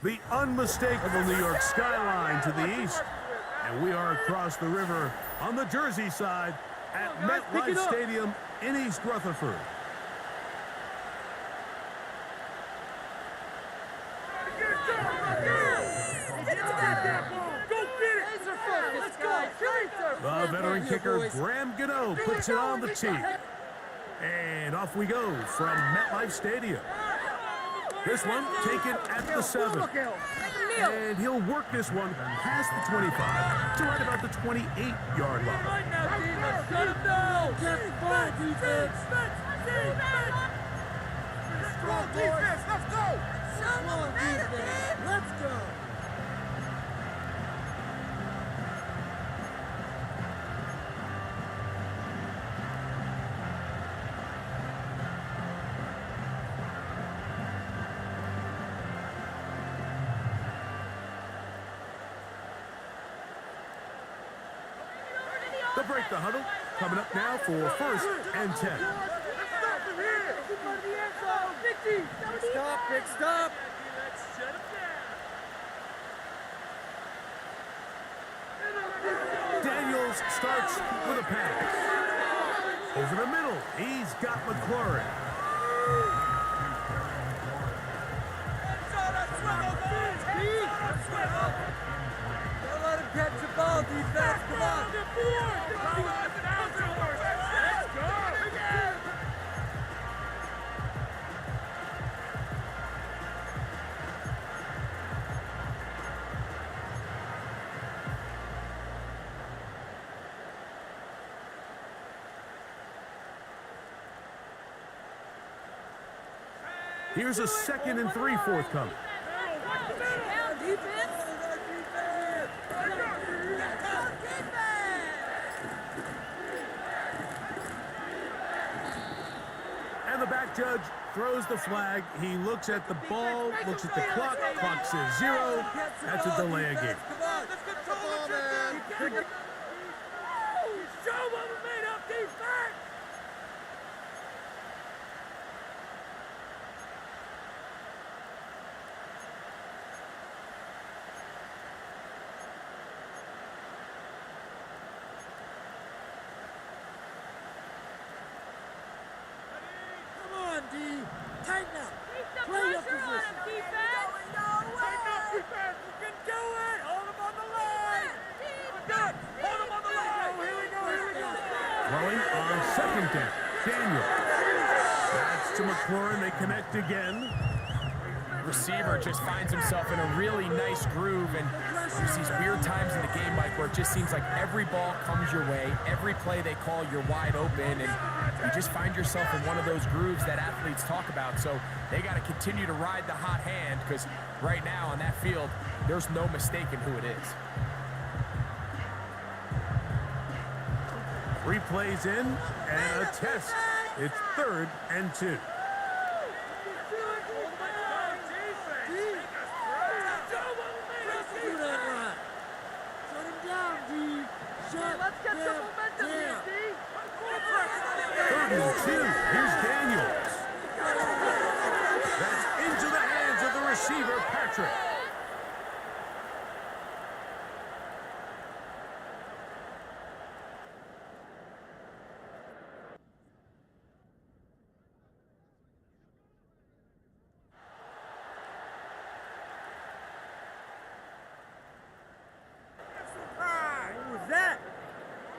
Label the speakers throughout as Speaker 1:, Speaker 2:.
Speaker 1: The unmistakable New York skyline to the east. And we are across the river on the Jersey side at MetLife Stadium in East Rutherford. The veteran kicker, Graham Gano, puts it on the tee. And off we go from MetLife Stadium. This one taken at the 7. And he'll work this one past the 25 to right about the 28-yard line.
Speaker 2: Right now, defense, shut him down! Defense! Let's go, defense! Let's go! Come on, defense! Let's go!
Speaker 1: They'll break the huddle. Coming up now for 1st and 10.
Speaker 2: Stop, big stop.
Speaker 1: Daniels starts with a pass. Over the middle, he's got McLaurin.
Speaker 2: Don't let him catch the ball, defense. Come on.
Speaker 1: Here's a 2nd and 3 forthcoming. And the back judge throws the flag. He looks at the ball, looks at the clock. Clock says 0. That's a delay of game.
Speaker 2: Come on, let's control the man. Show what we made up defense. D. Tighten up. Play your position.
Speaker 3: Defense.
Speaker 2: Tighten up, defense. You can do it. Hold him on the line. Good. Hold him on the line. Here we go.
Speaker 1: Throwing on 2nd down. Daniel. That's to McLaurin. They connect again.
Speaker 4: Receiver just finds himself in a really nice groove, and there's these weird times in the game, Mike, where it just seems like every ball comes your way, every play they call, you're wide open, and you just find yourself in one of those grooves that athletes talk about. So they got to continue to ride the hot hand, because right now on that field, there's no mistaking who it is.
Speaker 1: 3 plays in and a test. It's 3rd and 2.
Speaker 2: Let's get some momentum here, D.
Speaker 1: 3rd and 2. Here's Daniels. That's into the hands of the receiver, Patrick.
Speaker 2: What was that?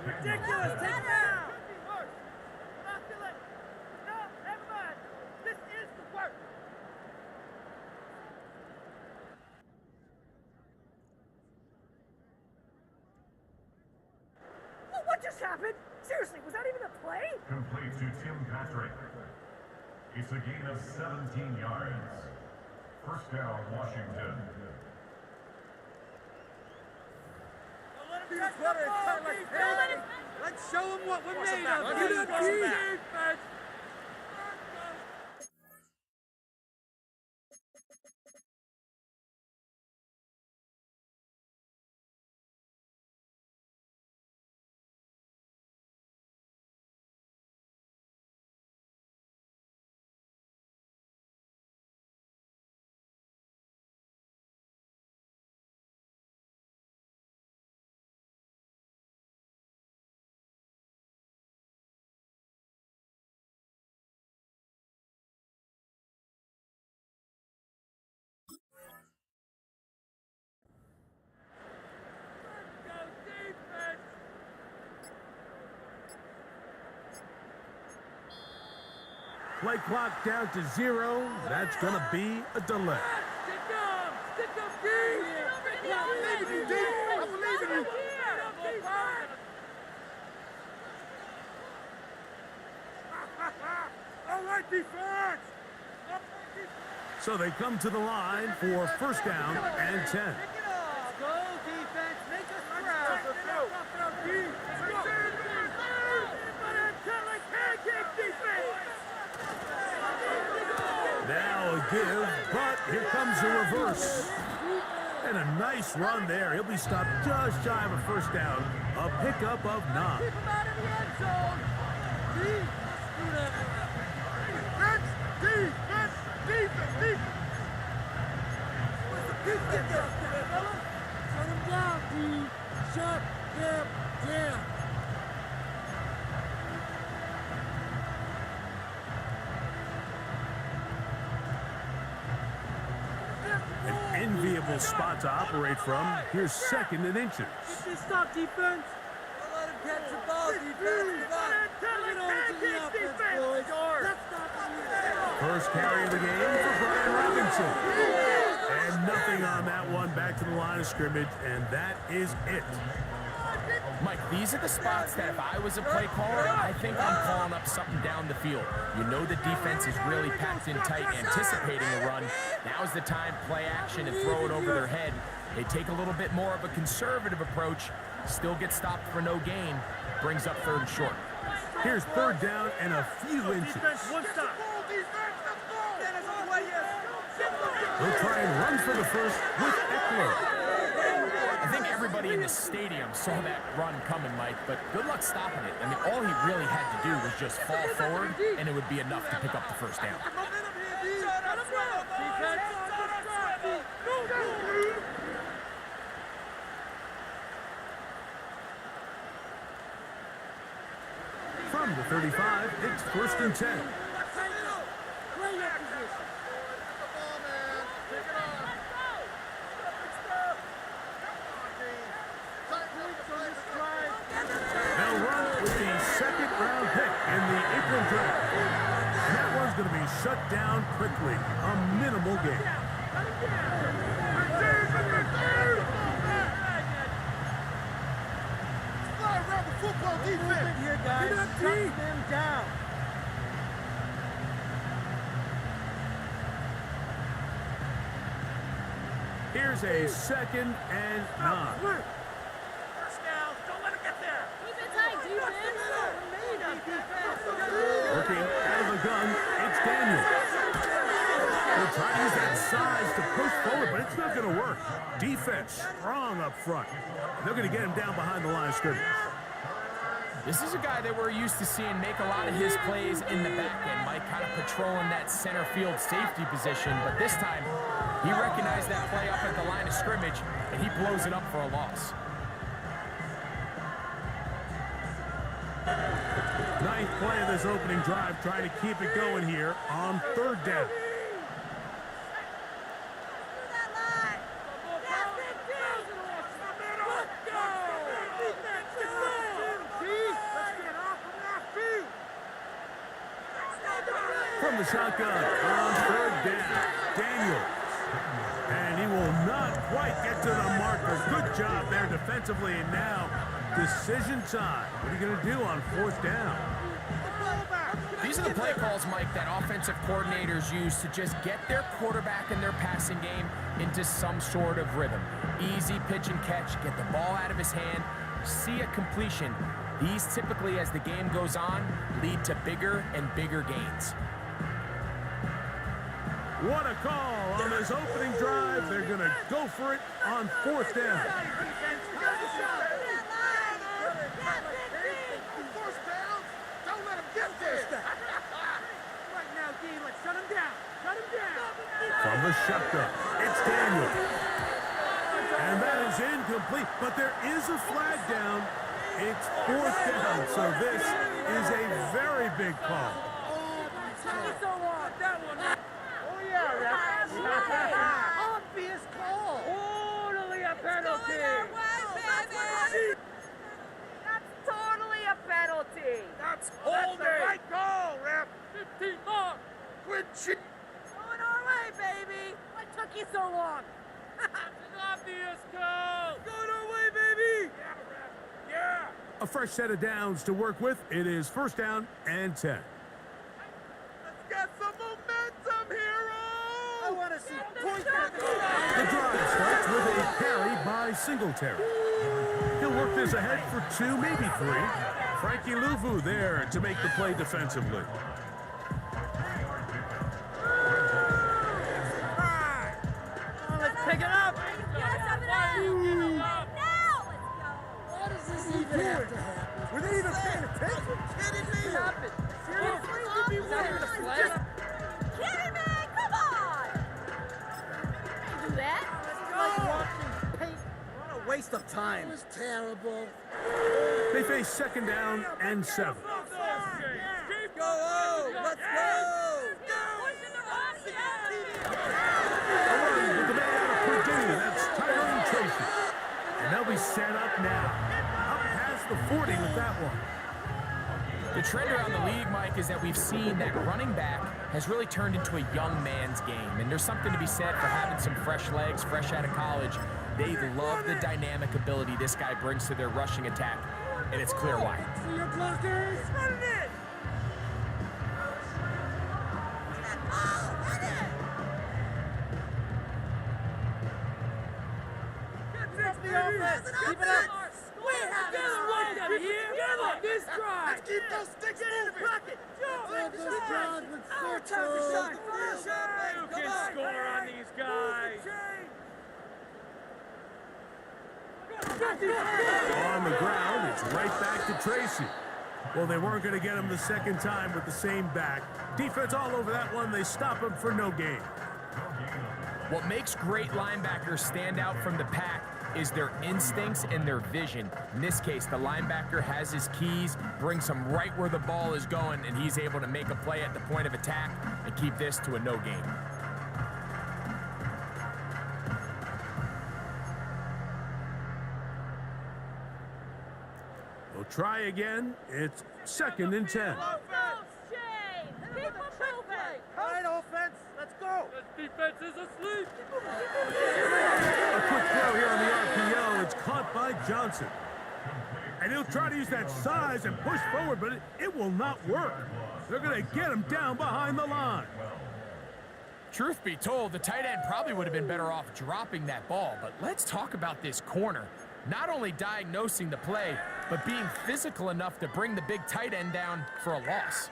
Speaker 2: Ridiculous. Take it out.
Speaker 3: No, never mind. This is the work. Well, what just happened? Seriously, was that even a play?
Speaker 5: Complete to Tim Patrick. It's a gain of 17 yards. 1st down, Washington.
Speaker 2: Let's show them what we're made of. Defense.
Speaker 1: Play clock down to 0. That's going to be a delay.
Speaker 2: Stick up, D! I believe in you, D! I believe in you! All right, defense!
Speaker 1: So they come to the line for first down and 10.
Speaker 2: Go, defense! Make us proud!
Speaker 1: Now a give, but here comes a reverse. And a nice run there. He'll be stopped just shy of a first down. A pickup of 9.
Speaker 2: Keep him out of the end zone! Defense! Shut him down, D! Shut him down!
Speaker 1: An enviable spot to operate from. Here's 2nd and inches.
Speaker 2: Stop, defense! Don't let him catch the ball, defense! Bring it over to the offense, boys!
Speaker 1: First carry of the game for Brian Robinson. And nothing on that one. Back to the line of scrimmage, and that is it.
Speaker 4: Mike, these are the spots that if I was a play caller, I think I'm calling up something down the field. You know the defense is really packed in tight, anticipating a run. Now's the time, play action and throw it over their head. They take a little bit more of a conservative approach, still get stopped for no gain, brings up 3rd and short.
Speaker 1: Here's 3rd down and a few inches. They'll try and run for the first with Eckler.
Speaker 4: I think everybody in the stadium saw that run coming, Mike, but good luck stopping it. I mean, all he really had to do was just fall forward, and it would be enough to pick up the first down.
Speaker 1: From the 35, it's 1st and 10. They'll run with the 2nd-round pick in the April draft. And that one's going to be shut down quickly. A minimal gain.
Speaker 2: Fly around the football defense here, guys. Shut them down.
Speaker 1: Here's a 2nd and 9.
Speaker 2: First down. Don't let him get there.
Speaker 1: Looking out of the gun, it's Daniel. They'll try to use that size to push forward, but it's not going to work. Defense strong up front. They're going to get him down behind the line of scrimmage.
Speaker 4: This is a guy that we're used to seeing make a lot of his plays in the back end, Mike, kind of patrolling that center field safety position, but this time he recognized that play up at the line of scrimmage, and he blows it up for a loss.
Speaker 1: Ninth play of this opening drive, trying to keep it going here on 3rd down. From the shotgun on 3rd down, Daniels. And he will not quite get to the marker. Good job there defensively, and now decision time. What are you going to do on 4th down?
Speaker 4: These are the play calls, Mike, that offensive coordinators use to just get their quarterback and their passing game into some sort of rhythm. Easy pitch and catch, get the ball out of his hand, see a completion. These typically, as the game goes on, lead to bigger and bigger gains.
Speaker 1: What a call on this opening drive. They're going to go for it on 4th down.
Speaker 2: Don't let him get there. Right now, D, let's shut him down. Shut him down.
Speaker 1: From the shotgun, it's Daniel. And that is incomplete, but there is a flag down. It's 4th down, so this is a very big call.
Speaker 2: Obvious call. Totally a penalty.
Speaker 3: That's totally a penalty.
Speaker 2: That's holding. Right call, ref. 15 more.
Speaker 3: so long?
Speaker 2: Obvious, Cole! Going our way, baby! Yeah!
Speaker 1: A fresh set of downs to work with. It is first down and 10.
Speaker 2: Let's get some momentum, hero! I want to see points.
Speaker 1: The drive starts with a carry by Singletary. He'll work this ahead for 2, maybe 3. Frankie Louvu there to make the play defensively.
Speaker 3: Let's pick it up.
Speaker 2: Why does this even have to happen? Were they even paying attention? Kidding me? Seriously? Did we win?
Speaker 3: Kidding me? Come on. Do that.
Speaker 2: Like watching paint. What a waste of time. It was terrible.
Speaker 1: They face second down and 7.
Speaker 2: Go on! Let's go!
Speaker 1: With the man out of Purdue, that's Tyrone Tracy. And they'll be set up now. Up past the 40 with that one.
Speaker 4: The trend around the league, Mike, is that we've seen that running back has really turned into a young man's game. And there's something to be said for having some fresh legs, fresh out of college. They love the dynamic ability this guy brings to their rushing attack. And it's clear why.
Speaker 2: See your blockers! Run it! Keep it up! This drive! Let's keep those sticks moving! You can score on these guys!
Speaker 1: On the ground, it's right back to Tracy. Well, they weren't going to get him the second time with the same back. Defense all over that one. They stop him for no gain.
Speaker 4: What makes great linebackers stand out from the pack is their instincts and their vision. In this case, the linebacker has his keys, brings him right where the ball is going, and he's able to make a play at the point of attack and keep this to a no gain.
Speaker 1: We'll try again. It's second and 10.
Speaker 2: All right, offense, let's go! This defense is asleep!
Speaker 1: A quick throw here on the RPO. It's caught by Johnson. And he'll try to use that size and push forward, but it will not work. They're going to get him down behind the line.
Speaker 4: Truth be told, the tight end probably would have been better off dropping that ball, but let's talk about this corner. Not only diagnosing the play, but being physical enough to bring the big tight end down for a loss.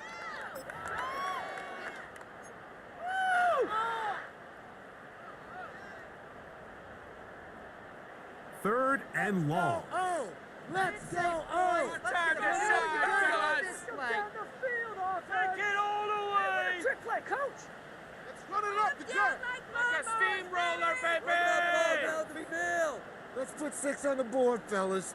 Speaker 1: Third and long.
Speaker 2: Oh! Let's go! Oh!
Speaker 3: Down the field, offense.
Speaker 2: Take it all the way!
Speaker 3: Trick play, coach.
Speaker 2: Let's run it up the jump! Like a steamroller, baby! Let's put 6 on the board, fellas.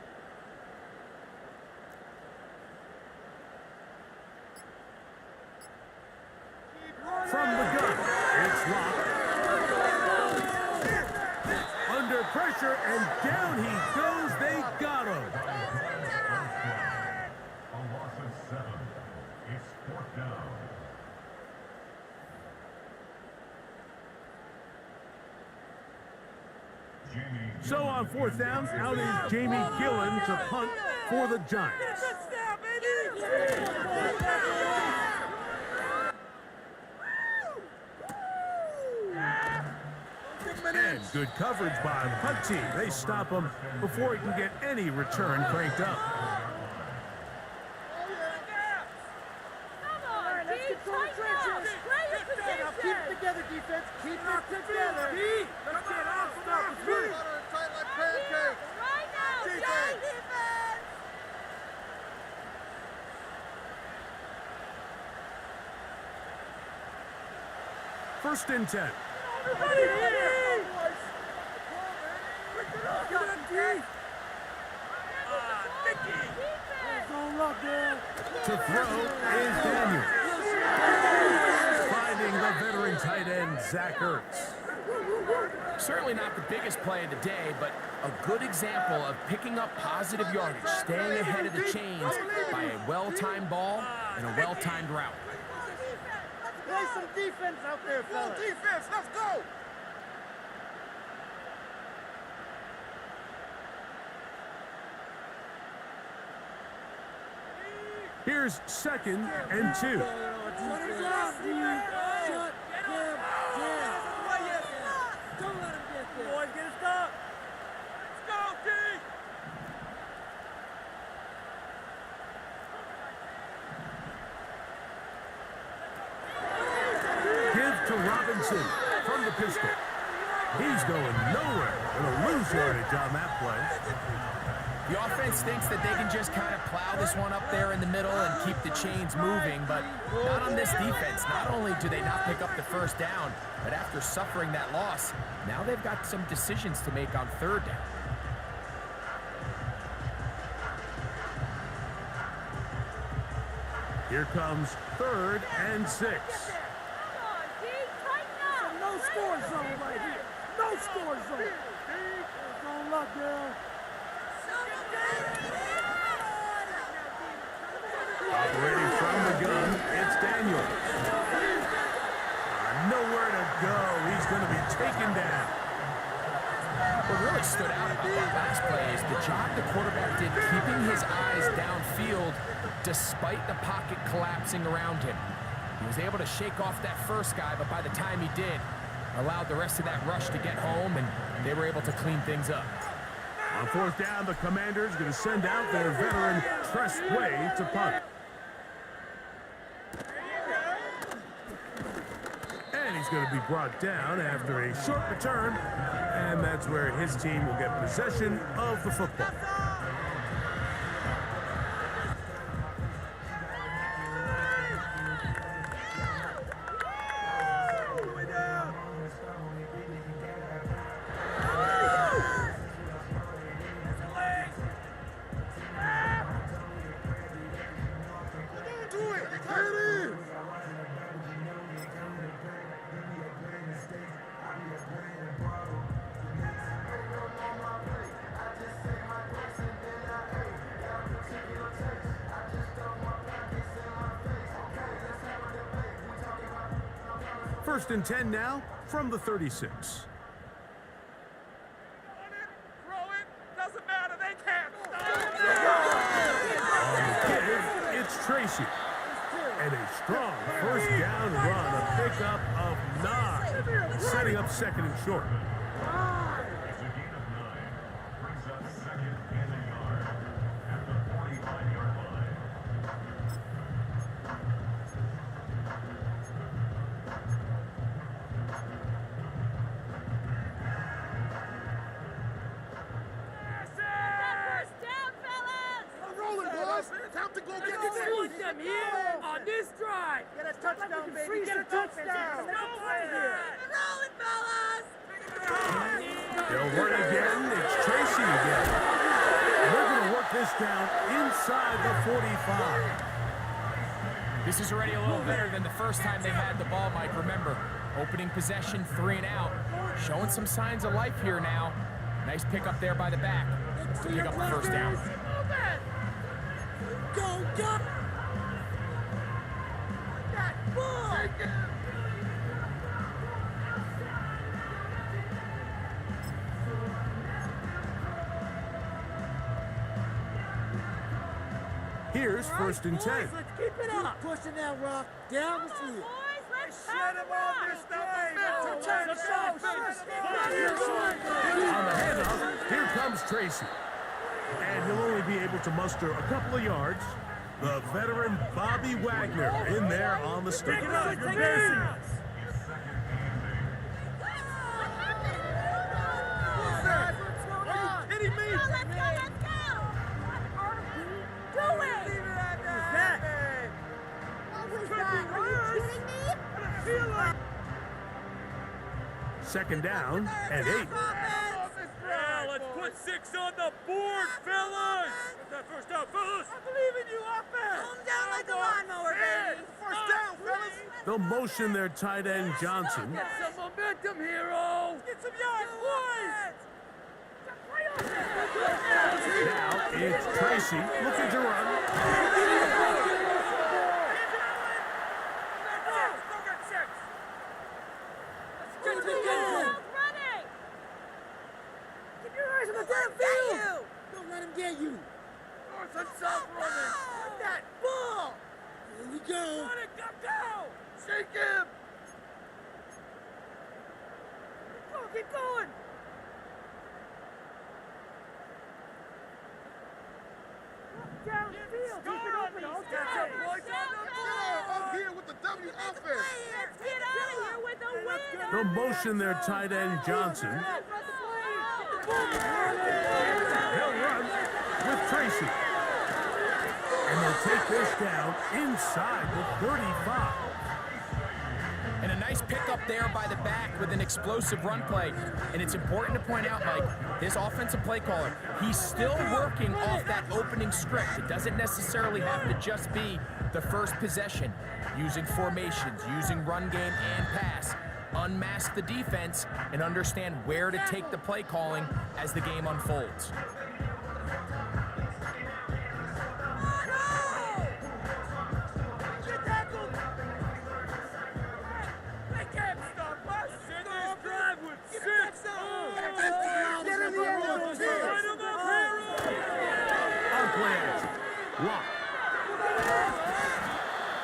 Speaker 1: From the gun, it's locked. Under pressure, and down he goes. They got him.
Speaker 5: A loss of 7. It's 4th down.
Speaker 1: So on 4th down, out is Jamie Gillen to punt for the Giants. And good coverage by the punt team. They stop him before he can get any return cranked up.
Speaker 2: Keep it together, defense. Keep it together. Let's get off. Stop. Tight like pancakes.
Speaker 3: Right now,
Speaker 2: Defense.
Speaker 1: First and 10. To throw is Daniel. Finding the veteran tight end, Zach Ertz.
Speaker 4: Certainly not the biggest play of the day, but a good example of picking up positive yardage, staying ahead of the chains by a well-timed ball and a well-timed route.
Speaker 2: Play some defense out there, fellas. Defense, let's go.
Speaker 1: Here's 2nd and 2.
Speaker 2: Boys, get a stop. Let's go, D.
Speaker 1: Give to Robinson from the pistol. He's going nowhere. Gonna lose yardage on that play.
Speaker 4: The offense thinks that they can just kind of plow this one up there in the middle and keep the chains moving, but not on this defense. Not only do they not pick up the first down, but after suffering that loss, now they've got some decisions to make on 3rd down.
Speaker 1: Here comes 3rd and 6.
Speaker 3: No score zone right here. No score zone. Don't look, girl.
Speaker 1: Operating from the gun, it's Daniels. Nowhere to go. He's going to be taken down.
Speaker 4: What really stood out about that last play is the job the quarterback did keeping his eyes downfield despite the pocket collapsing around him. He was able to shake off that first guy, but by the time he did, allowed the rest of that rush to get home, and they were able to clean things up.
Speaker 1: On 4th down, the Commanders going to send out their veteran Tress Way to punt. And he's going to be brought down after a short return, and that's where his team will get possession of the football. First and 10 now from the 36.
Speaker 2: Throw it. Doesn't matter. They can't
Speaker 1: On the give, it's Tracy. And a strong first down run, a pickup of 9, setting up 2nd and short.
Speaker 5: It's a gain of 9. Brings up 2nd and a yard at the 45-yard line.
Speaker 2: Time to go get them here on this drive. Get a touchdown, baby. Get a touchdown. Rolling, fellas.
Speaker 1: They'll run again. It's Tracy again. They're going to work this down inside the 45.
Speaker 4: This is already a little better than the first time they had the ball, Mike. Remember, opening possession, 3 and out. Showing some signs of life here now. Nice pickup there by the back to pick up the first down.
Speaker 2: Go, go! That ball!
Speaker 1: Here's 1st and 10.
Speaker 2: Let's keep it up! Pushing that rock down the field. Shut him off this
Speaker 1: On the handoff, here comes Tracy. And he'll only be able to muster a couple of yards. The veteran Bobby Wagner in there on the stick.
Speaker 2: Take it up, you're busy.
Speaker 1: Second down and 8.
Speaker 2: Yeah, let's put 6 on the board, fellas! Get that first down, fellas! I believe in you, offense! Calm down like a lawnmower, baby! First down, fellas!
Speaker 1: They'll motion their tight end Johnson.
Speaker 2: Get some momentum, hero! Get some yards, boys!
Speaker 1: Now it's Tracy looking to run.
Speaker 2: Don't let him get you. North and south running. That ball. go! Go! Shake him!
Speaker 3: Keep going! Downfield! Keep it open all day!
Speaker 2: I'm here with the W offense!
Speaker 6: Let's get out of here with a win!
Speaker 1: They'll motion their tight end Johnson. He'll run with Tracy. And they'll take this down inside the 35.
Speaker 4: And a nice pickup there by the back with an explosive run play. And it's important to point out, Mike, this offensive play caller, he's still working off that opening script. It doesn't necessarily have to just be the first possession. Using formations, using run game and pass. Unmask the defense and understand where to take the play calling as the game unfolds.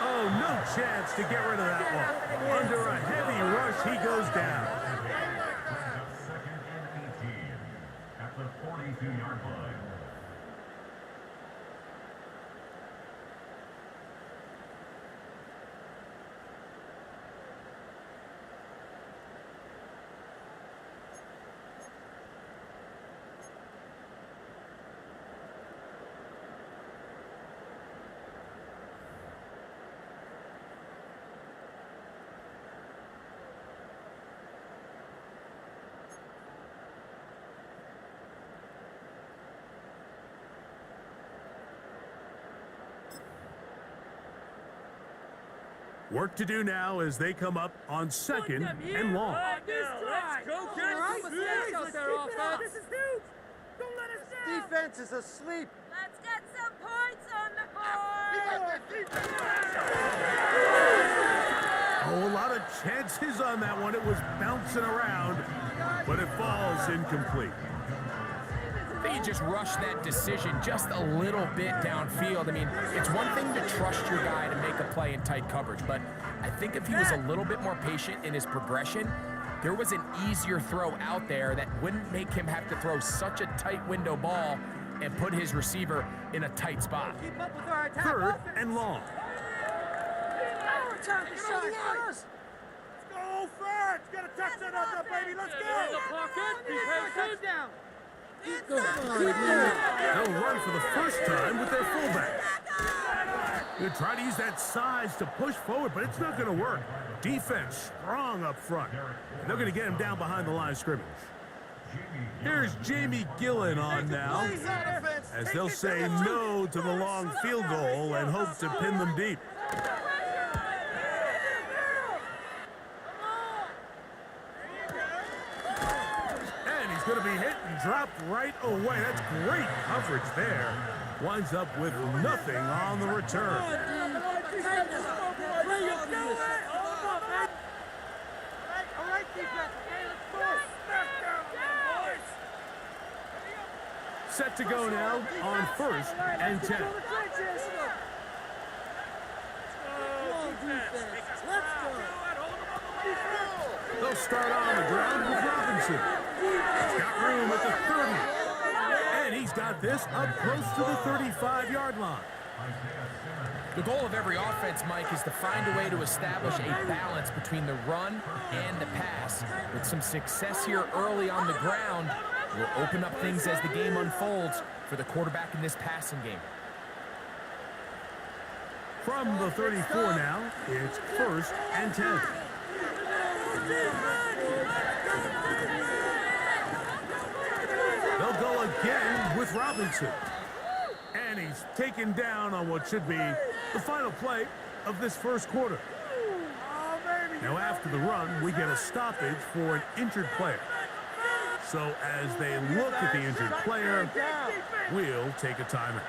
Speaker 1: Oh, no chance to get rid of that one. Under a heavy rush, he goes down.
Speaker 5: Second and 18 at the 42-yard line.
Speaker 1: Work to do now as they come up on second and long.
Speaker 2: Let's go, kids!
Speaker 3: This is huge! Don't let us down!
Speaker 2: Defense is asleep!
Speaker 6: Let's get some points on the board!
Speaker 1: Oh, a lot of chances on that one. It was bouncing around, but it falls incomplete.
Speaker 4: They just rushed that decision just a little bit downfield. I mean, it's one thing to trust your guy to make a play in tight coverage, but I think if he was a little bit more patient in his progression, there was an easier throw out there that wouldn't make him have to throw such a tight window ball and put his receiver in a tight spot.
Speaker 3: Keep up with our attack.
Speaker 1: Third and long.
Speaker 3: Our time to shine, fellas! Let's go, Fred! Get a touchdown out there, baby! Let's go!
Speaker 2: In the pocket, defense
Speaker 3: Touchdown!
Speaker 1: They'll run for the first time with their fullback. They try to use that size to push forward, but it's not going to work. Defense strong up front. And they're going to get him down behind the line of scrimmage. Here's Jamie Gillen on now, as they'll say no to the long field goal and hope to pin them deep. Going to be hit and dropped right away. That's great coverage there. Winds up with nothing on the return. Set to go now on first and 10. They'll start on the ground with Robinson. He's got room at the 30. And he's got this up close to the 35-yard line.
Speaker 4: The goal of every offense, Mike, is to find a way to establish a balance between the run and the pass. With some success here early on the ground, will open up things as the game unfolds for the quarterback in this passing game.
Speaker 1: From the 34 now, it's first and 10. They'll go again with Robinson. And he's taken down on what should be the final play of this first quarter. Now after the run, we get a stoppage for an injured player. So as they look at the injured player, we'll take a timeout.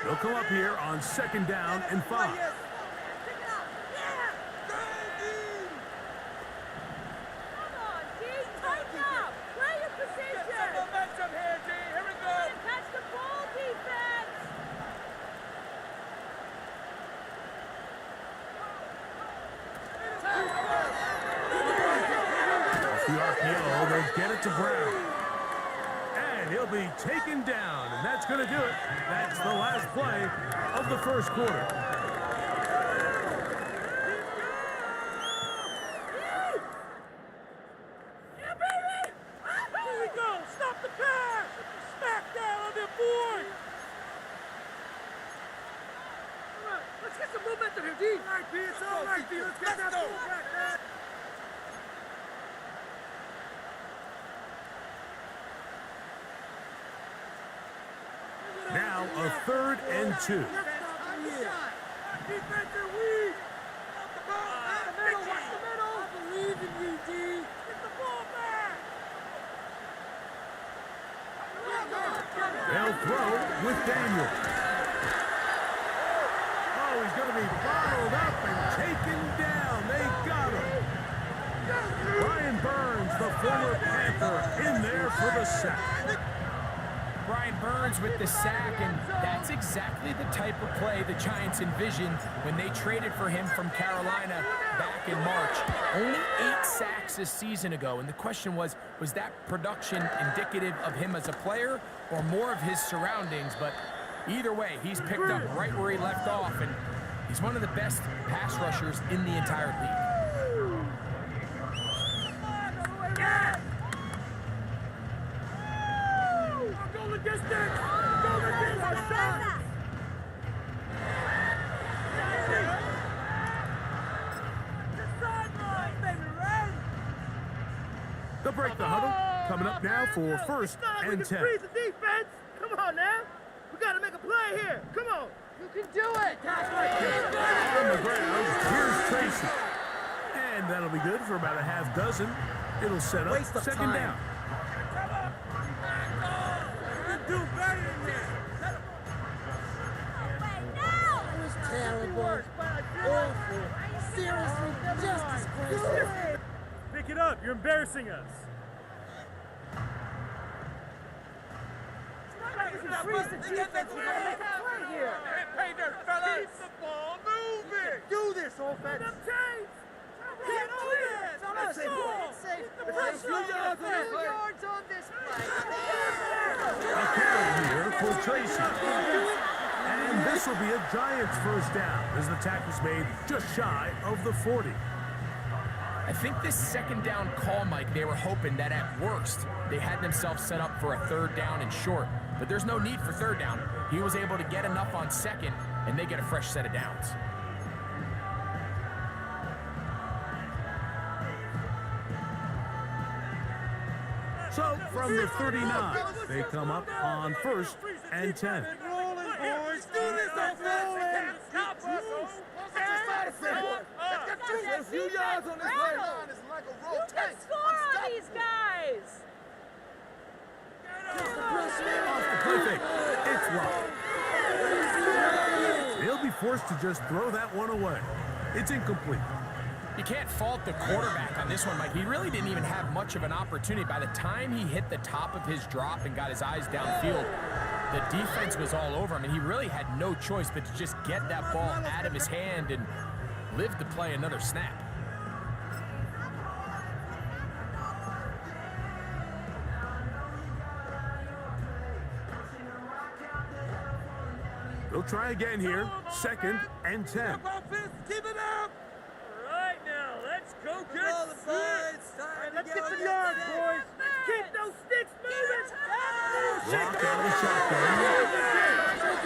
Speaker 1: They'll come up here on second down and 5. And he'll be taken down, and that's going to do it. That's the last play of the first quarter.
Speaker 2: Yeah, baby! Here we go! Stop the pass! Smackdown on the board! All right, let's get some momentum here, D.
Speaker 3: All right, B, it's all right, B. Let's get that ball back, man.
Speaker 1: Now a 3rd and 2.
Speaker 3: Defense are weak.
Speaker 2: Watch the middle! I believe in you, D. Get the ball back!
Speaker 1: They'll throw with Daniel. Oh, he's going to be bottled up and taken down. They got him. Brian Burns, the former Panther, in there for the sack.
Speaker 4: Brian Burns with the sack, and that's exactly the type of play the Giants envisioned when they traded for him from Carolina back in March. Only 8 sacks a season ago, and the question was that production indicative of him as a player or more of his surroundings? But either way, he's picked up right where he left off, and he's one of the best pass rushers in the entire league.
Speaker 3: Go the distance. Go the distance.
Speaker 1: They'll break the huddle. Coming up now for 1st and 10.
Speaker 3: Freeze the defense. Come on now. We got to make a play here. Come on. You can do it.
Speaker 1: On the ground, here's Tracy. And that'll be good for about a half dozen. It'll set up 2nd down.
Speaker 3: Do better than this.
Speaker 6: That was terrible. Awful. Seriously, just disgraceful.
Speaker 3: Pick it up. You're embarrassing us. Freeze the defense. We gotta make a play here.
Speaker 2: Hey there, fellas!
Speaker 3: Keep the ball moving. Do this, offense. Get on it. It's on us.
Speaker 6: It's 2 yards on this play.
Speaker 1: A carry here for Tracy. And this will be a Giants 1st down as the tackle's made just shy of the 40.
Speaker 4: I think this 2nd down call, Mike, they were hoping that at worst they had themselves set up for a 3rd down and short. But there's no need for 3rd down. He was able to get enough on 2nd, and they get a fresh set of downs.
Speaker 1: So from the 39, they come up on 1st and 10.
Speaker 3: Rolling, boys. Do this, offense.
Speaker 2: Stop us!
Speaker 3: A few yards on this play.
Speaker 6: Who can score on these guys?
Speaker 1: Off the play fake. It's low. They'll be forced to just throw that one away. It's incomplete.
Speaker 4: You can't fault the quarterback on this one, Mike. He really didn't even have much of an opportunity. By the time he hit the top of his drop and got his eyes downfield, the defense was all over him, and he really had no choice but to just get that ball out of his hand and live to play another snap.
Speaker 1: They'll try again here. 2nd and 10.
Speaker 2: Keep it up! All right, now, let's go get
Speaker 3: Let's get some yards, boys. Keep those sticks moving.
Speaker 1: Locked out of the shotgun.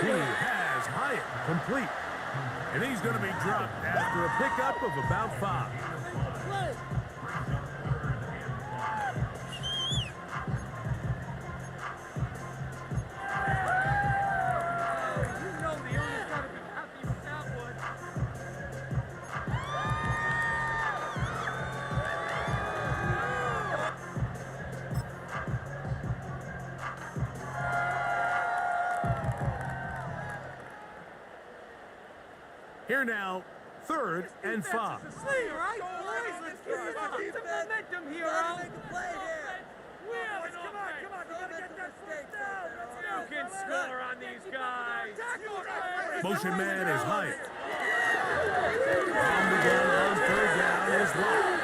Speaker 1: He has Hyatt complete. And he's going to be dropped after a pickup of about 5. Here now, 3rd and 5.
Speaker 3: All right, boys. Let's get some momentum here, Al. Come on. We gotta get that first down.
Speaker 2: You can score on these guys!
Speaker 1: Motion man is Hyatt. On the gun on 3rd down is Locke.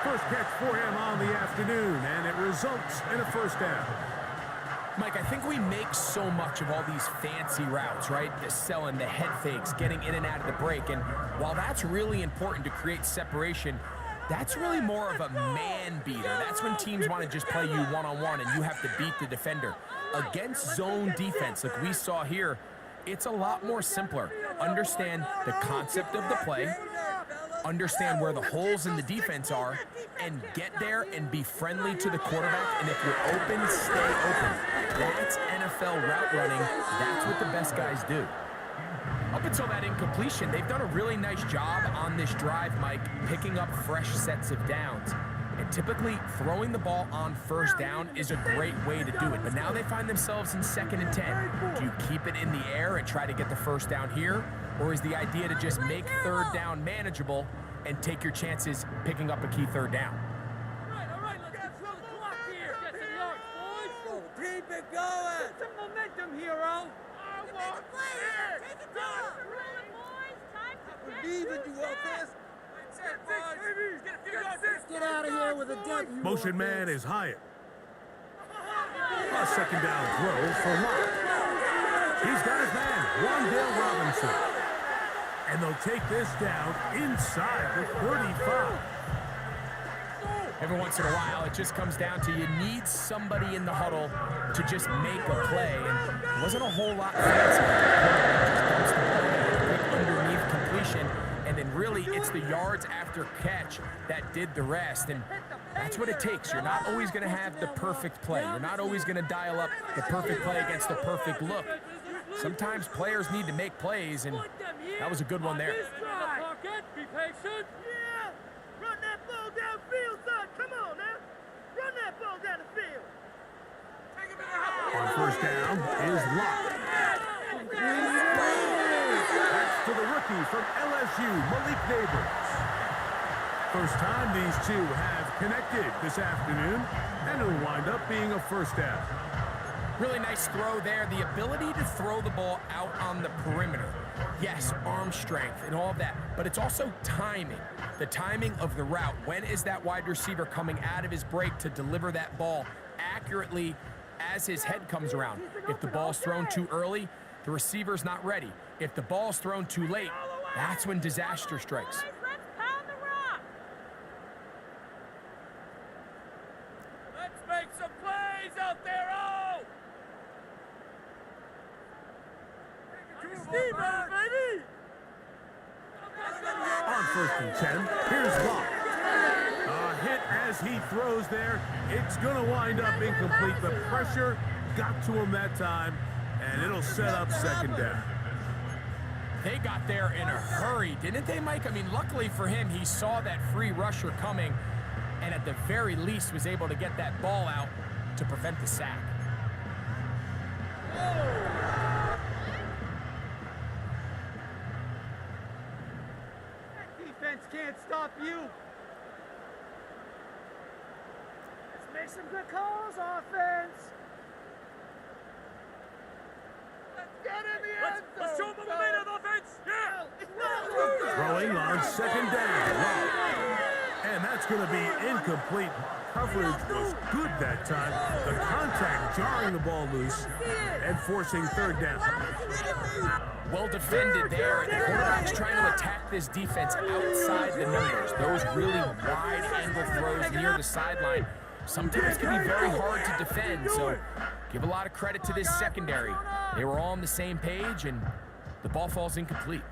Speaker 1: First catch for him on the afternoon, and it results in a 1st down.
Speaker 4: Mike, I think we make so much of all these fancy routes, right? The selling, the head fakes, getting in and out of the break. And while that's really important to create separation, that's really more of a man beater. That's when teams want to just play you one-on-one and you have to beat the defender. Against zone defense, like we saw here, it's a lot more simpler. Understand the concept of the play, understand where the holes in the defense are, and get there and be friendly to the quarterback. And if you're open, stay open. That's NFL route running. That's what the best guys do. Up until that incompletion, they've done a really nice job on this drive, Mike, picking up fresh sets of downs. And typically, throwing the ball on first down is a great way to do it. But now they find themselves in 2nd and 10. Do you keep it in the air and try to get the first down here? Or is the idea to just make 3rd down manageable and take your chances picking up a key 3rd down?
Speaker 3: All right, let's get through the clock here. Get some yards, boys. Keep it going. Get some momentum, hero.
Speaker 6: Take it down. Rolling, boys. Time to
Speaker 3: Believe in you, offense.
Speaker 2: Get out of here with a dent.
Speaker 1: Motion man is Hyatt. A 2nd down throw for Locke. He's got his man, Wandale Robinson. And they'll take this down inside the 35.
Speaker 4: Every once in a while, it just comes down to you need somebody in the huddle to just make a play. And it wasn't a whole lot fancy. Just dumps the ball in, a quick underneath completion. And then really, it's the yards after catch that did the rest. And that's what it takes. You're not always going to have the perfect play. You're not always going to dial up the perfect play against the perfect look. Sometimes players need to make plays, and that was a good one there.
Speaker 3: Be patient.
Speaker 2: Yeah. Run that ball downfield, son. Come on now. Run that ball down the field.
Speaker 1: On first down is Locke. That's to the rookie from LSU, Malik Neighbors. First time these two have connected this afternoon, and it'll wind up being a first down.
Speaker 4: Really nice throw there. The ability to throw the ball out on the perimeter. Yes, arm strength and all of that, but it's also timing. The timing of the route. When is that wide receiver coming out of his break to deliver that ball accurately as his head comes around? If the ball's thrown too early, the receiver's not ready. If the ball's thrown too late, that's when disaster strikes.
Speaker 6: Let's pound the rock.
Speaker 2: Let's make some plays out there, oh! Steve, baby!
Speaker 1: On 1st and 10, here's Locke. A hit as he throws there. It's going to wind up incomplete. The pressure got to him that time, and it'll set up 2nd down.
Speaker 4: They got there in a hurry, didn't they, Mike? I mean, luckily for him, he saw that free rusher coming, and at the very least was able to get that ball out to prevent the sack.
Speaker 3: Defense can't stop you.
Speaker 2: Let's make some good calls, offense. Let's get in the end zone. Let's show them the momentum, offense. Yeah.
Speaker 1: Throwing on 2nd down. And that's going to be incomplete. Coverage was good that time. The contact jarring the ball loose and forcing 3rd down.
Speaker 4: Well defended there. The quarterback's trying to attack this defense outside the numbers. Those really wide angle throws near the sideline sometimes can be very hard to defend. So give a lot of credit to this secondary. They were all on the same page, and the ball falls incomplete.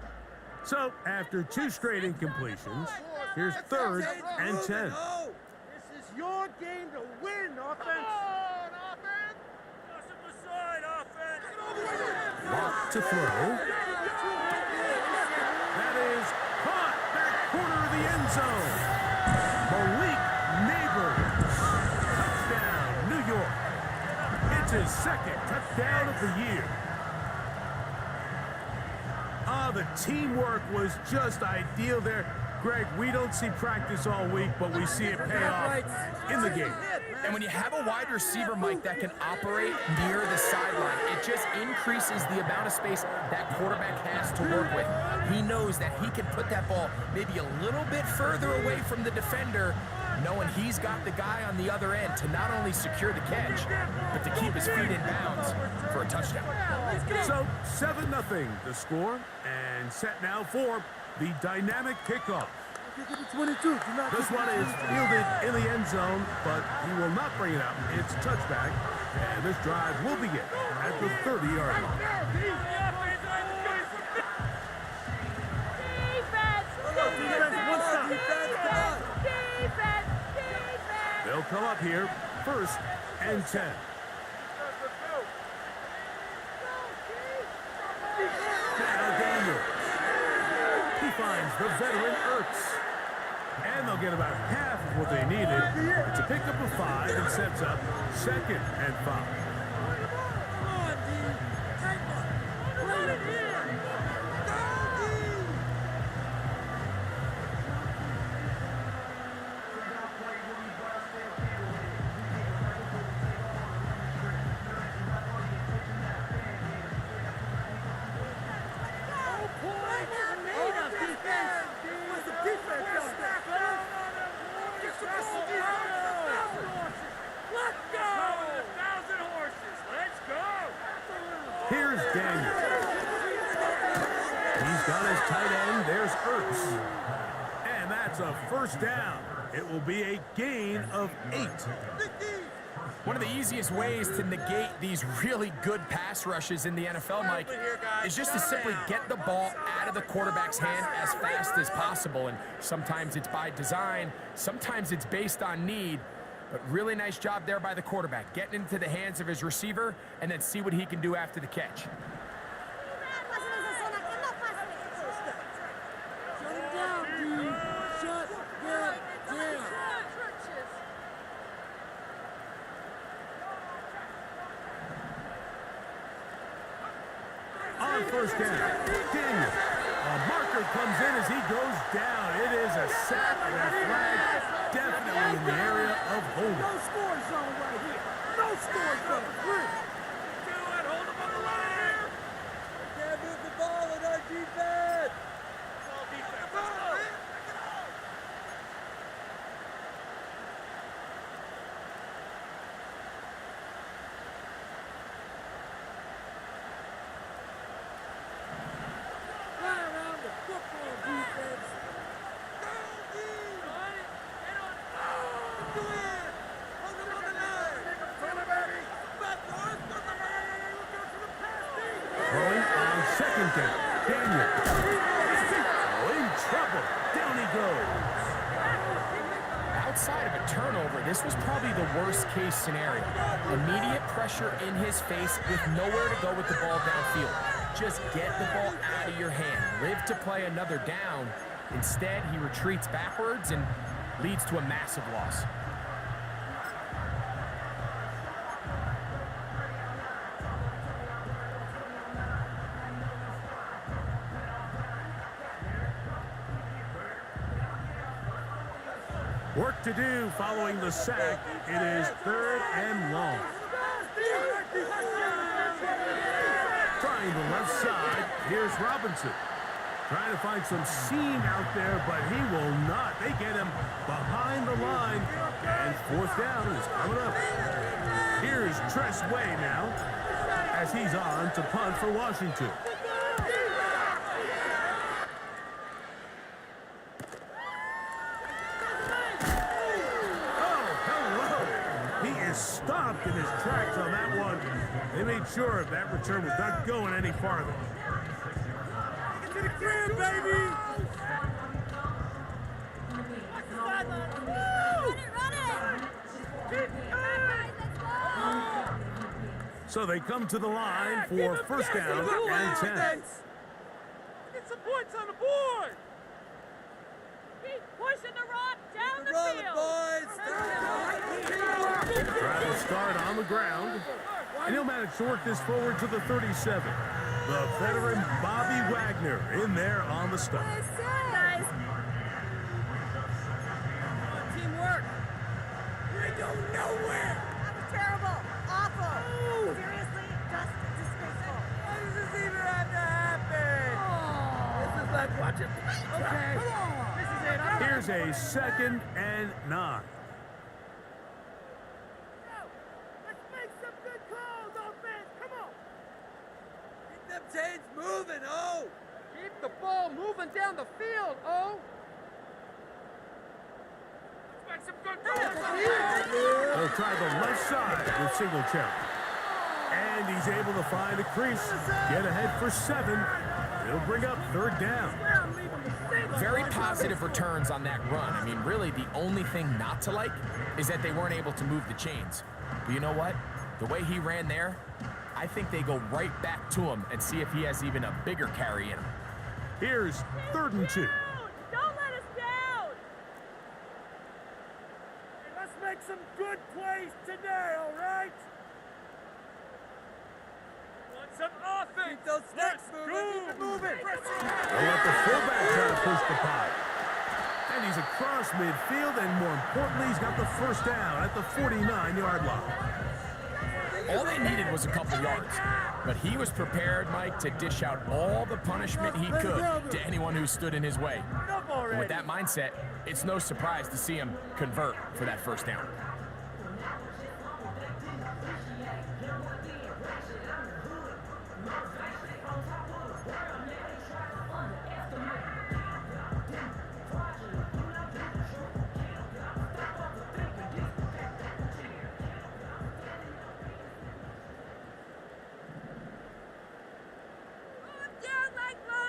Speaker 1: So after 2 straight incompletions, here's 3rd and 10.
Speaker 3: This is your game to win, offense.
Speaker 2: Toss it to the side, offense.
Speaker 1: Locke to throw. That is caught back corner of the end zone. Malik Neighbors. Touchdown, New York. It's his 2nd touchdown of the year. The teamwork was just ideal there. Greg, we don't see practice all week, but we see it pay off in the game.
Speaker 4: And when you have a wide receiver, Mike, that can operate near the sideline, it just increases the amount of space that quarterback has to work with. He knows that he can put that ball maybe a little bit further away from the defender knowing he's got the guy on the other end to not only secure the catch, but to keep his feet in bounds for a touchdown.
Speaker 1: So 7-0 the score, and set now for the dynamic kickoff. This one is fielded in the end zone, but he will not bring it out. It's touchback, and this drive will begin at the 30-yard line. They'll come up here, 1st and 10. Now Daniel. He finds the veteran Ertz. And they'll get about half of what they needed. It's a pickup of 5 and sets up 2nd and 5. Here's Daniel. He's got his tight end. There's Ertz. And that's a 1st down. It will be a gain of 8.
Speaker 4: One of the easiest ways to negate these really good pass rushes in the NFL, Mike, is just to simply get the ball out of the quarterback's hand as fast as possible. And sometimes it's by design, sometimes it's based on need. But really nice job there by the quarterback, getting into the hands of his receiver and then see what he can do after the catch.
Speaker 1: On 1st down, Daniel. A marker comes in as he goes down. It is a sack and a flag, definitely in the area of holding.
Speaker 3: No score zone right here. No score zone.
Speaker 2: Do it. Hold him on the line.
Speaker 3: Can't move the ball in our defense.
Speaker 2: Ball defense. Let's go.
Speaker 1: Throwing on 2nd down, Daniel. Oh, in trouble. Down he goes.
Speaker 4: Outside of a turnover, this was probably the worst-case scenario. Immediate pressure in his face with nowhere to go with the ball downfield. Just get the ball out of your hand. Live to play another down. Instead, he retreats backwards and leads to a massive loss.
Speaker 1: Work to do following the sack. It is 3rd and long. Trying the left side. Here's Robinson. Trying to find some seam out there, but he will not. They get him behind the line. And 4th down is coming up. Here's Tress Way now as he's on to punt for Washington. Stopped in his tracks on that one. They made sure that return was not going any farther.
Speaker 2: Get to the crib, baby!
Speaker 1: So they come to the line for 1st down and 10.
Speaker 2: Get some points on the board!
Speaker 6: Keep pushing the rock down the
Speaker 3: Roll it,
Speaker 6: field.
Speaker 3: boys.
Speaker 1: Try to start on the ground. And he'll manage to work this forward to the 37. The veteran Bobby Wagner in there on the stop.
Speaker 6: Guys.
Speaker 3: Teamwork. We go nowhere.
Speaker 6: That was terrible. Awful. Seriously, just disgraceful.
Speaker 3: Why does this even have to happen? This is like watching. Okay. Come on. This is
Speaker 1: Here's a 2nd and 9.
Speaker 3: Let's make some good calls, offense. Come on. Keep them chains moving, oh. Keep the ball moving down the field, oh. Let's make some good calls.
Speaker 1: They'll try the left side with Singletary. And he's able to find a crease. Get ahead for 7. It'll bring up 3rd down.
Speaker 4: Very positive returns on that run. I mean, really, the only thing not to like is that they weren't able to move the chains. But you know what? The way he ran there, I think they go right back to him and see if he has even a bigger carry in him.
Speaker 1: Here's 3rd and 2.
Speaker 6: Don't let us down!
Speaker 3: Let's make some good plays today, all right?
Speaker 2: Want some offense?
Speaker 3: Keep those sticks moving. Keep it moving.
Speaker 1: They'll let the fullback try to push the pot. And he's across midfield, and more importantly, he's got the 1st down at the 49-yard line.
Speaker 4: All they needed was a couple yards, but he was prepared, Mike, to dish out all the punishment he could to anyone who stood in his way. And with that mindset, it's no surprise to see him convert for that 1st down.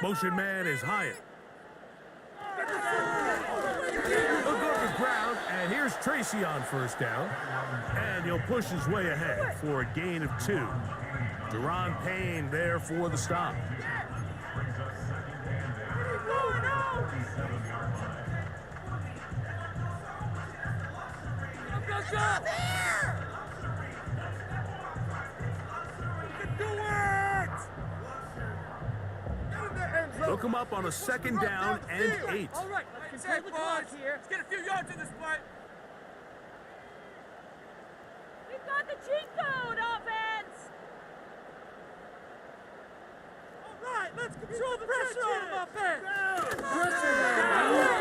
Speaker 1: Motion man is Hyatt. He'll go to the ground, and here's Tracy on 1st down. And he'll push his way ahead for a gain of 2. Deron Payne there for the stop. They'll come up on a 2nd down and 8.
Speaker 3: All right, let's control the clock here.
Speaker 2: Let's get a few yards in this play.
Speaker 6: We've got the cheat code, offense!
Speaker 3: All right, let's control the pressure on him, offense.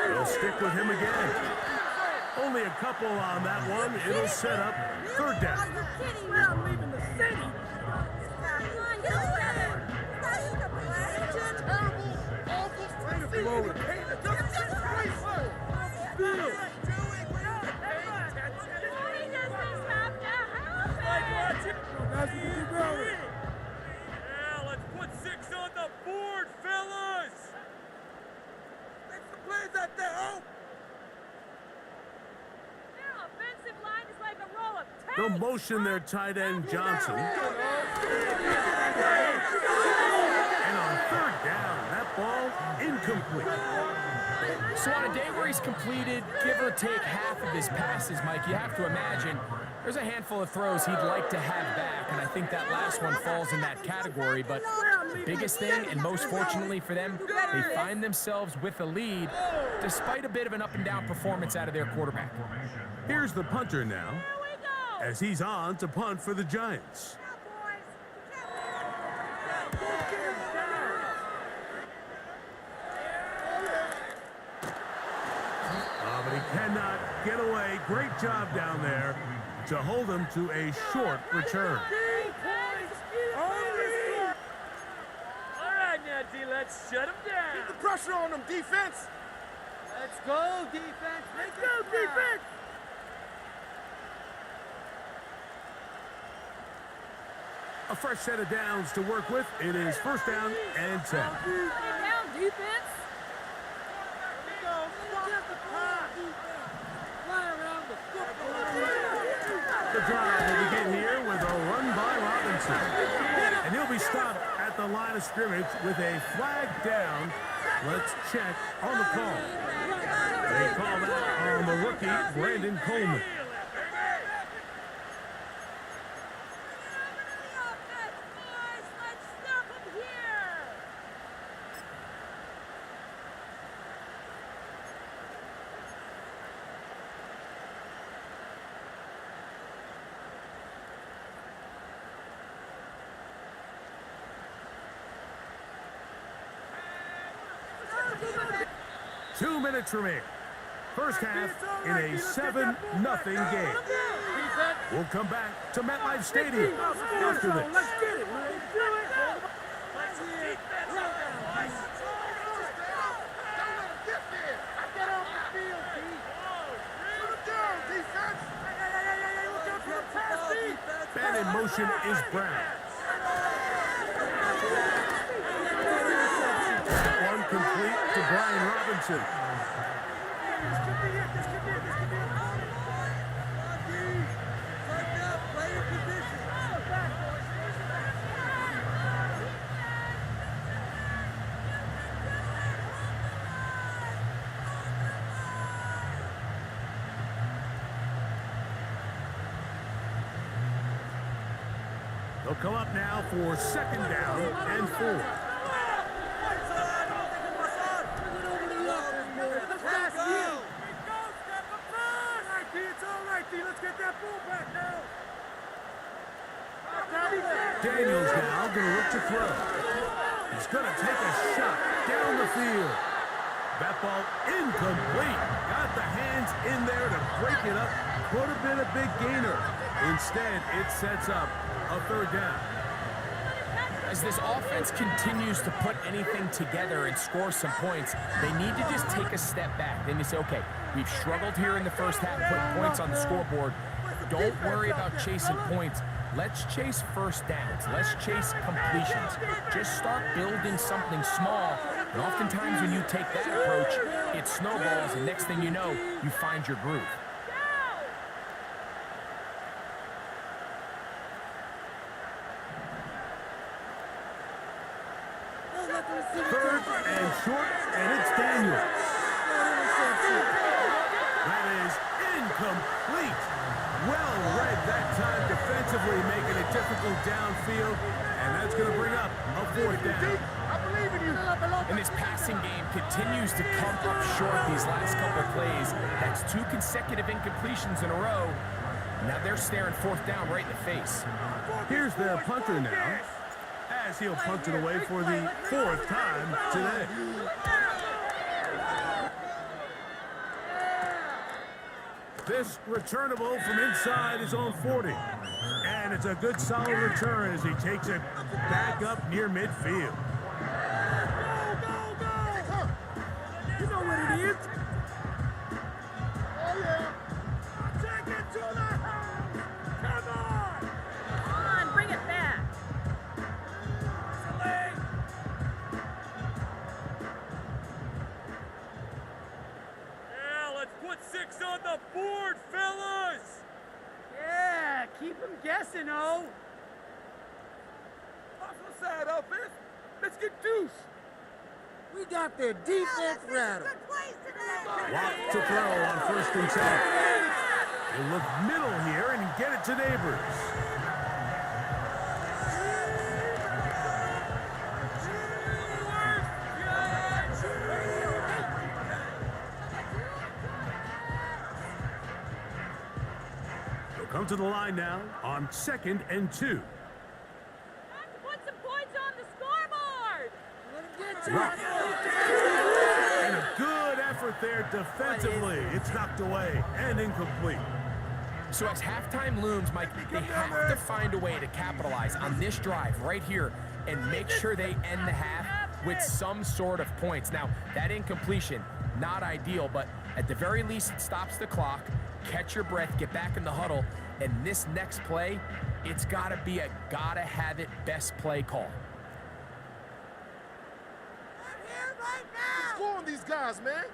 Speaker 1: They'll stick with him again. Only a couple on that one. It'll set up 3rd down.
Speaker 3: We're not leaving the city.
Speaker 2: Yeah, let's put 6 on the board, fellas!
Speaker 3: Make some plays out there, oh!
Speaker 6: Their offensive line is like a row of tanks!
Speaker 1: They'll motion their tight end Johnson. And on 3rd down, that ball incomplete.
Speaker 4: So on a day where he's completed, give or take half of his passes, Mike, you have to imagine there's a handful of throws he'd like to have back, and I think that last one falls in that category. But the biggest thing, and most fortunately for them, they find themselves with a lead despite a bit of an up-and-down performance out of their quarterback.
Speaker 1: Here's the punter now, as he's on to punt for the Giants. But he cannot get away. Great job down there to hold him to a short return.
Speaker 2: All right, now, D, let's shut him down.
Speaker 3: Keep the pressure on them, defense. Let's go, defense. Let's go, defense.
Speaker 1: A fresh set of downs to work with. It is 1st down and 10.
Speaker 6: Down, defense!
Speaker 1: The drive will begin here with a run by Robinson. And he'll be stopped at the line of scrimmage with a flag down. Let's check on the call. They call that on the rookie, Brandon Coleman. 2 minutes remain. First half in a 7-0 game. We'll come back to MetLife Stadium after this.
Speaker 3: Let's get it. Let's do it. Get off the field, Pete. Put him down, defense. Hey, look out for the pass, Pete.
Speaker 1: And in motion is Brown. That one complete to Brian Robinson.
Speaker 3: This could be it. This could be it. This could be it. Tighten up. Play your position. Back, boys.
Speaker 1: They'll come up now for 2nd down and 4.
Speaker 3: Let's get that ball back now.
Speaker 1: Daniels now going to look to throw. He's going to take a shot down the field. That ball incomplete. Got the hands in there to break it up. Could have been a big gainer. Instead, it sets up a 3rd down.
Speaker 4: As this offense continues to put anything together and score some points, they need to just take a step back. Then you say, okay, we've struggled here in the first half, put points on the scoreboard. Don't worry about chasing points. Let's chase first downs. Let's chase completions. Just start building something small. And oftentimes when you take that approach, it snowballs, and next thing you know, you find your groove.
Speaker 1: 3rd and short, and it's Daniels. That is incomplete. Well read that time defensively, making it difficult downfield, and that's going to bring up a 4th down.
Speaker 3: I believe in you.
Speaker 4: And this passing game continues to come up short these last couple plays. That's 2 consecutive incompletions in a row. Now they're staring 4th down right in the face.
Speaker 1: Here's the punter now, as he'll punt it away for the 4th time today. This returnable from inside his own 40. And it's a good solid return as he takes it back up near midfield.
Speaker 3: Go! You know what it is. Oh, yeah. Take it to the house. Come on.
Speaker 6: Come on, bring it back.
Speaker 2: Yeah, let's put 6 on the board, fellas!
Speaker 3: Yeah, keep them guessing, oh. Hustle side offense. Let's get deuce. We got their defense rattled.
Speaker 6: Good plays today.
Speaker 1: Walk to throw on 1st and 10. He'll look middle here and get it to Neighbors. He'll come to the line now on 2nd and 2.
Speaker 6: Time to put some points on the scoreboard.
Speaker 1: And a good effort there defensively. It's knocked away and incomplete.
Speaker 4: So as halftime looms, Mike, they have to find a way to capitalize on this drive right here and make sure they end the half with some sort of points. Now, that incompletion, not ideal, but at the very least, it stops the clock. Catch your breath, get back in the huddle, and this next play, it's got to be a gotta-have-it best play call.
Speaker 6: I'm here right now.
Speaker 3: Score on these guys, man.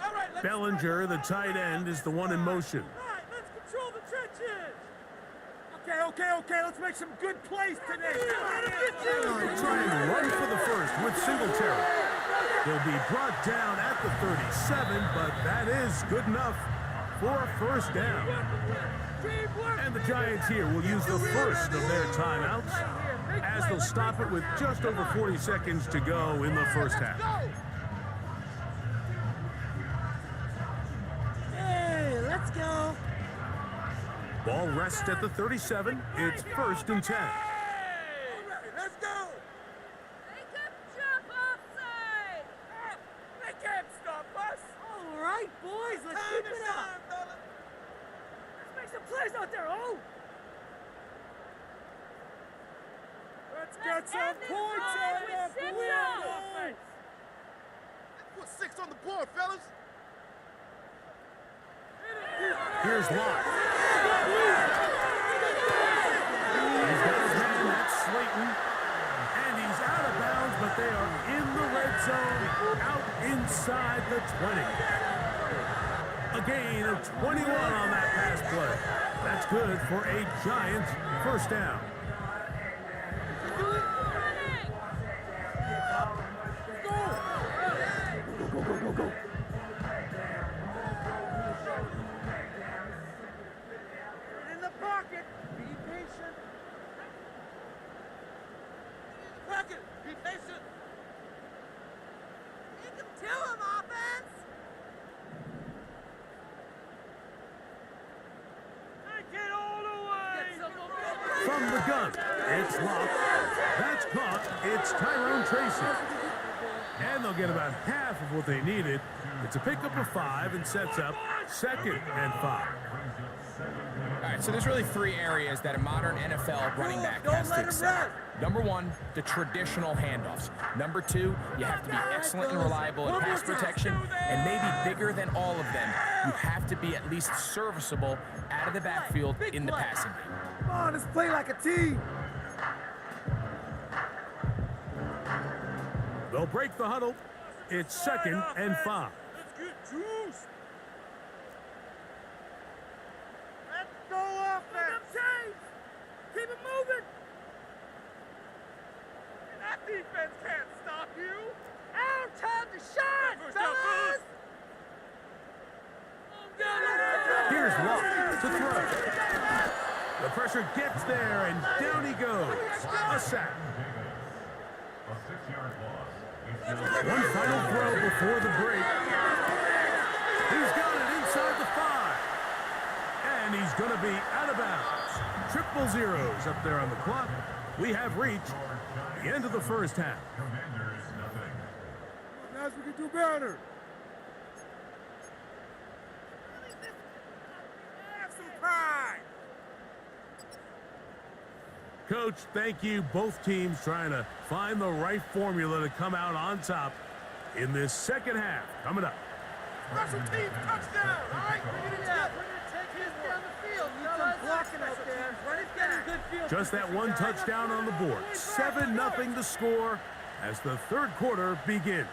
Speaker 3: All right.
Speaker 1: Bellinger, the tight end, is the one in motion.
Speaker 2: All right, let's control the trenches!
Speaker 3: Okay. Let's make some good plays today.
Speaker 1: They'll try and run for the first with Singletary. He'll be brought down at the 37, but that is good enough for a 1st down. And the Giants here will use the first of their timeouts as they'll stop it with just over 40 seconds to go in the 1st half.
Speaker 3: Hey, let's go.
Speaker 1: Ball rests at the 37. It's 1st and 10.
Speaker 3: Let's go.
Speaker 6: Make a jump off
Speaker 3: Make some plays out there, oh!
Speaker 2: Let's get some points out of that offense.
Speaker 3: Put 6 on the board, fellas.
Speaker 1: Here's Locke. He's got his man, that's Slayton. And he's out of bounds, but they are in the red zone, out inside the 20. A gain of 21 on that pass play. That's good for a Giants first down. Go.
Speaker 3: In the pocket. Be patient. Pocket. Be patient.
Speaker 6: Take him to him, offense.
Speaker 2: Take it all away.
Speaker 1: From the gun, it's Locke. That's caught. It's Tyrone Tracy. And they'll get about half of what they needed. It's a pickup of 5 and sets up 2nd and 5.
Speaker 4: All right, so there's really 3 areas that a modern NFL running back has to excel. Number 1, the traditional handoffs. Number 2, you have to be excellent and reliable in pass protection. And maybe bigger than all of them, you have to be at least serviceable out of the backfield in the passing game.
Speaker 3: Come on, let's play like a team.
Speaker 1: They'll break the huddle. It's 2nd and 5.
Speaker 2: Let's get juice.
Speaker 3: Let's go offense. Keep it moving.
Speaker 2: That defense can't stop you.
Speaker 3: Our time to shine,
Speaker 2: First down,
Speaker 3: fellas.
Speaker 1: Here's Locke to throw. The pressure gets there, and down he goes. A sack.
Speaker 5: A 6-yard loss.
Speaker 1: One final throw before the break. He's got it inside the 5. And he's going to be out of bounds. 000 up there on the clock. We have reached the end of the first half.
Speaker 5: Commanders, nothing.
Speaker 3: Guys, we can do better. Have some pride.
Speaker 1: Coach, thank you. Both teams trying to find the right formula to come out on top in this second half. Coming up.
Speaker 3: Special team touchdown. All right, we're going to take this down the field. Blocking us there. Getting good field.
Speaker 1: Just that one touchdown on the board. 7-0 to score as the third quarter begins.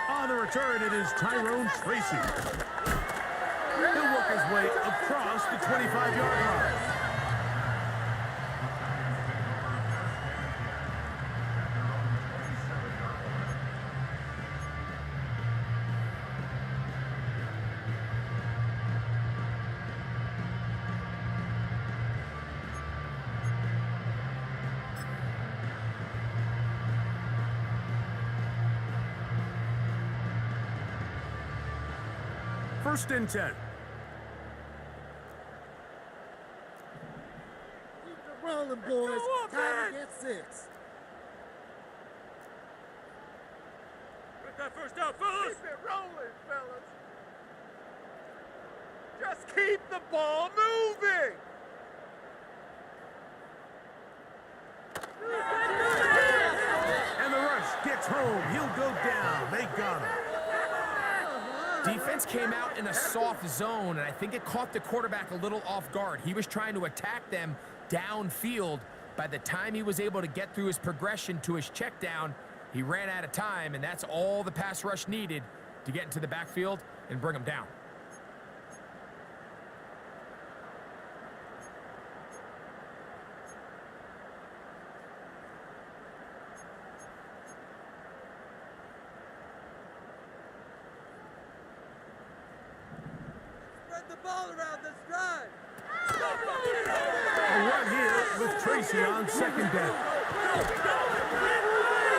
Speaker 1: On the return, it is Tyrone Tracy. He'll work his way across the 25-yard line. First and 10.
Speaker 3: Keep it rolling, boys. Time to get 6.
Speaker 2: Get that first down, fellas.
Speaker 3: Keep it rolling, fellas.
Speaker 2: Just keep the ball moving.
Speaker 1: And the rush gets home. He'll go down. They got him.
Speaker 4: Defense came out in a soft zone, and I think it caught the quarterback a little off guard. He was trying to attack them downfield. By the time he was able to get through his progression to his check down, he ran out of time, and that's all the pass rush needed to get into the backfield and bring him down.
Speaker 3: Spread the ball around this drive.
Speaker 1: A run here with Tracy on second down.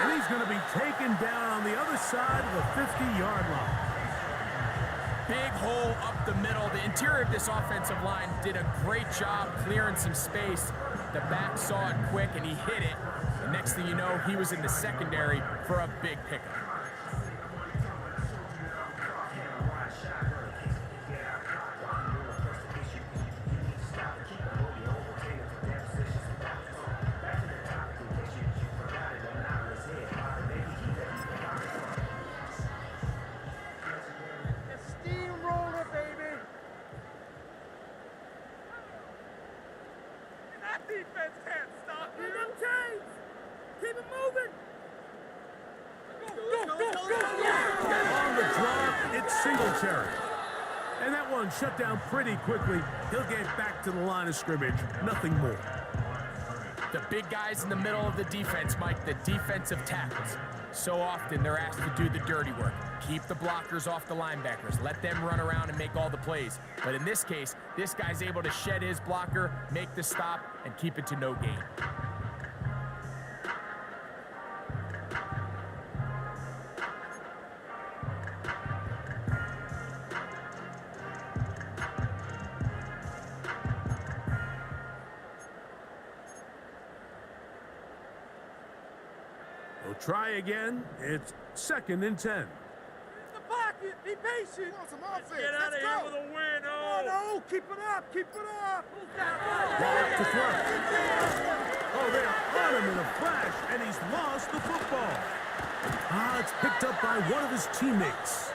Speaker 1: And he's going to be taken down on the other side of the 50-yard line.
Speaker 4: Big hole up the middle. The interior of this offensive line did a great job clearing some space. The back saw it quick, and he hit it. The next thing you know, he was in the secondary for a big pickup.
Speaker 2: defense can't stop you.
Speaker 3: Them chains! Keep it moving!
Speaker 1: On the drop, it's Singletary. And that one shut down pretty quickly. He'll get back to the line of scrimmage. Nothing more.
Speaker 4: The big guys in the middle of the defense, Mike, the defensive tackles. So often they're asked to do the dirty work. Keep the blockers off the linebackers. Let them run around and make all the plays. But in this case, this guy's able to shed his blocker, make the stop, and keep it to no gain.
Speaker 1: We'll try again. It's 2nd and 10.
Speaker 3: The pocket! Be patient! Want some offense?
Speaker 2: Get out of here with a win,
Speaker 3: Oh, no! Keep it up! Keep it up!
Speaker 1: Ball up to throw. Oh, they're on him in a flash, and he's lost the football. It's picked up by one of his teammates.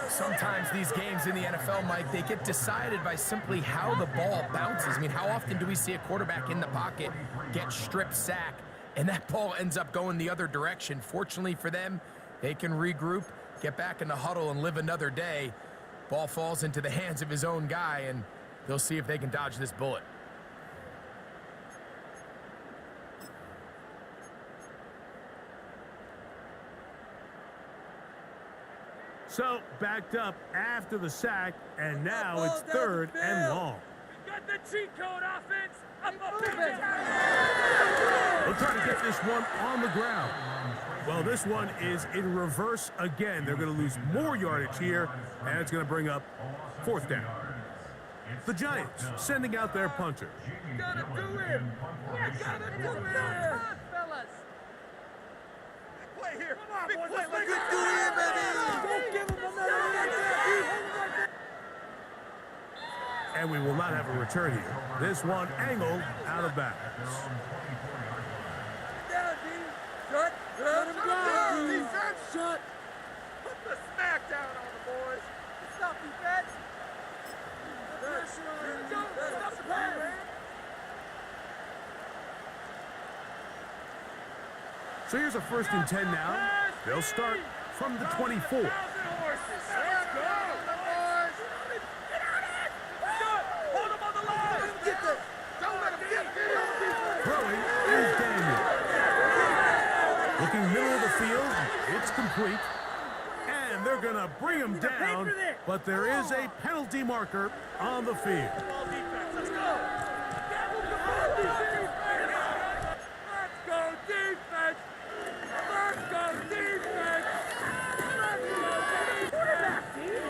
Speaker 4: Sometimes these games in the NFL, Mike, they get decided by simply how the ball bounces. I mean, how often do we see a quarterback in the pocket get strip sack, and that ball ends up going the other direction? Fortunately for them, they can regroup, get back in the huddle, and live another day. Ball falls into the hands of his own guy, and they'll see if they can dodge this bullet.
Speaker 1: So, backed up after the sack, and now it's 3rd and long.
Speaker 2: Got the cheat code offense. Up it.
Speaker 1: We'll try to get this one on the ground. Well, this one is in reverse again. They're going to lose more yardage here, and it's going to bring up 4th down. The Giants sending out their punter.
Speaker 3: Gotta do it! Gotta do it! Fellas!
Speaker 2: Play here. Come on,
Speaker 3: Big
Speaker 2: boys.
Speaker 3: play,
Speaker 2: Let's
Speaker 3: let's
Speaker 2: make
Speaker 3: do
Speaker 2: it.
Speaker 3: it, baby! Don't give him another
Speaker 1: And we will not have a return here. This one angled out of bounds.
Speaker 3: down, D! Shut! Let him go!
Speaker 2: Defense.
Speaker 3: Shut!
Speaker 2: Put the smack down on the boys.
Speaker 3: Stop, defense! Stop the pass!
Speaker 1: So here's a 1st and 10 now. They'll start from the 24.
Speaker 2: Let's go. Hold him on the line.
Speaker 3: Get this! Don't let him get this!
Speaker 1: Throwing is Daniel. Looking middle of the field, it's complete. And they're going to bring him down, but there is a penalty marker on the field.
Speaker 2: Ball defense. Let's go. Let's go defense. Let's go defense. Let's go defense.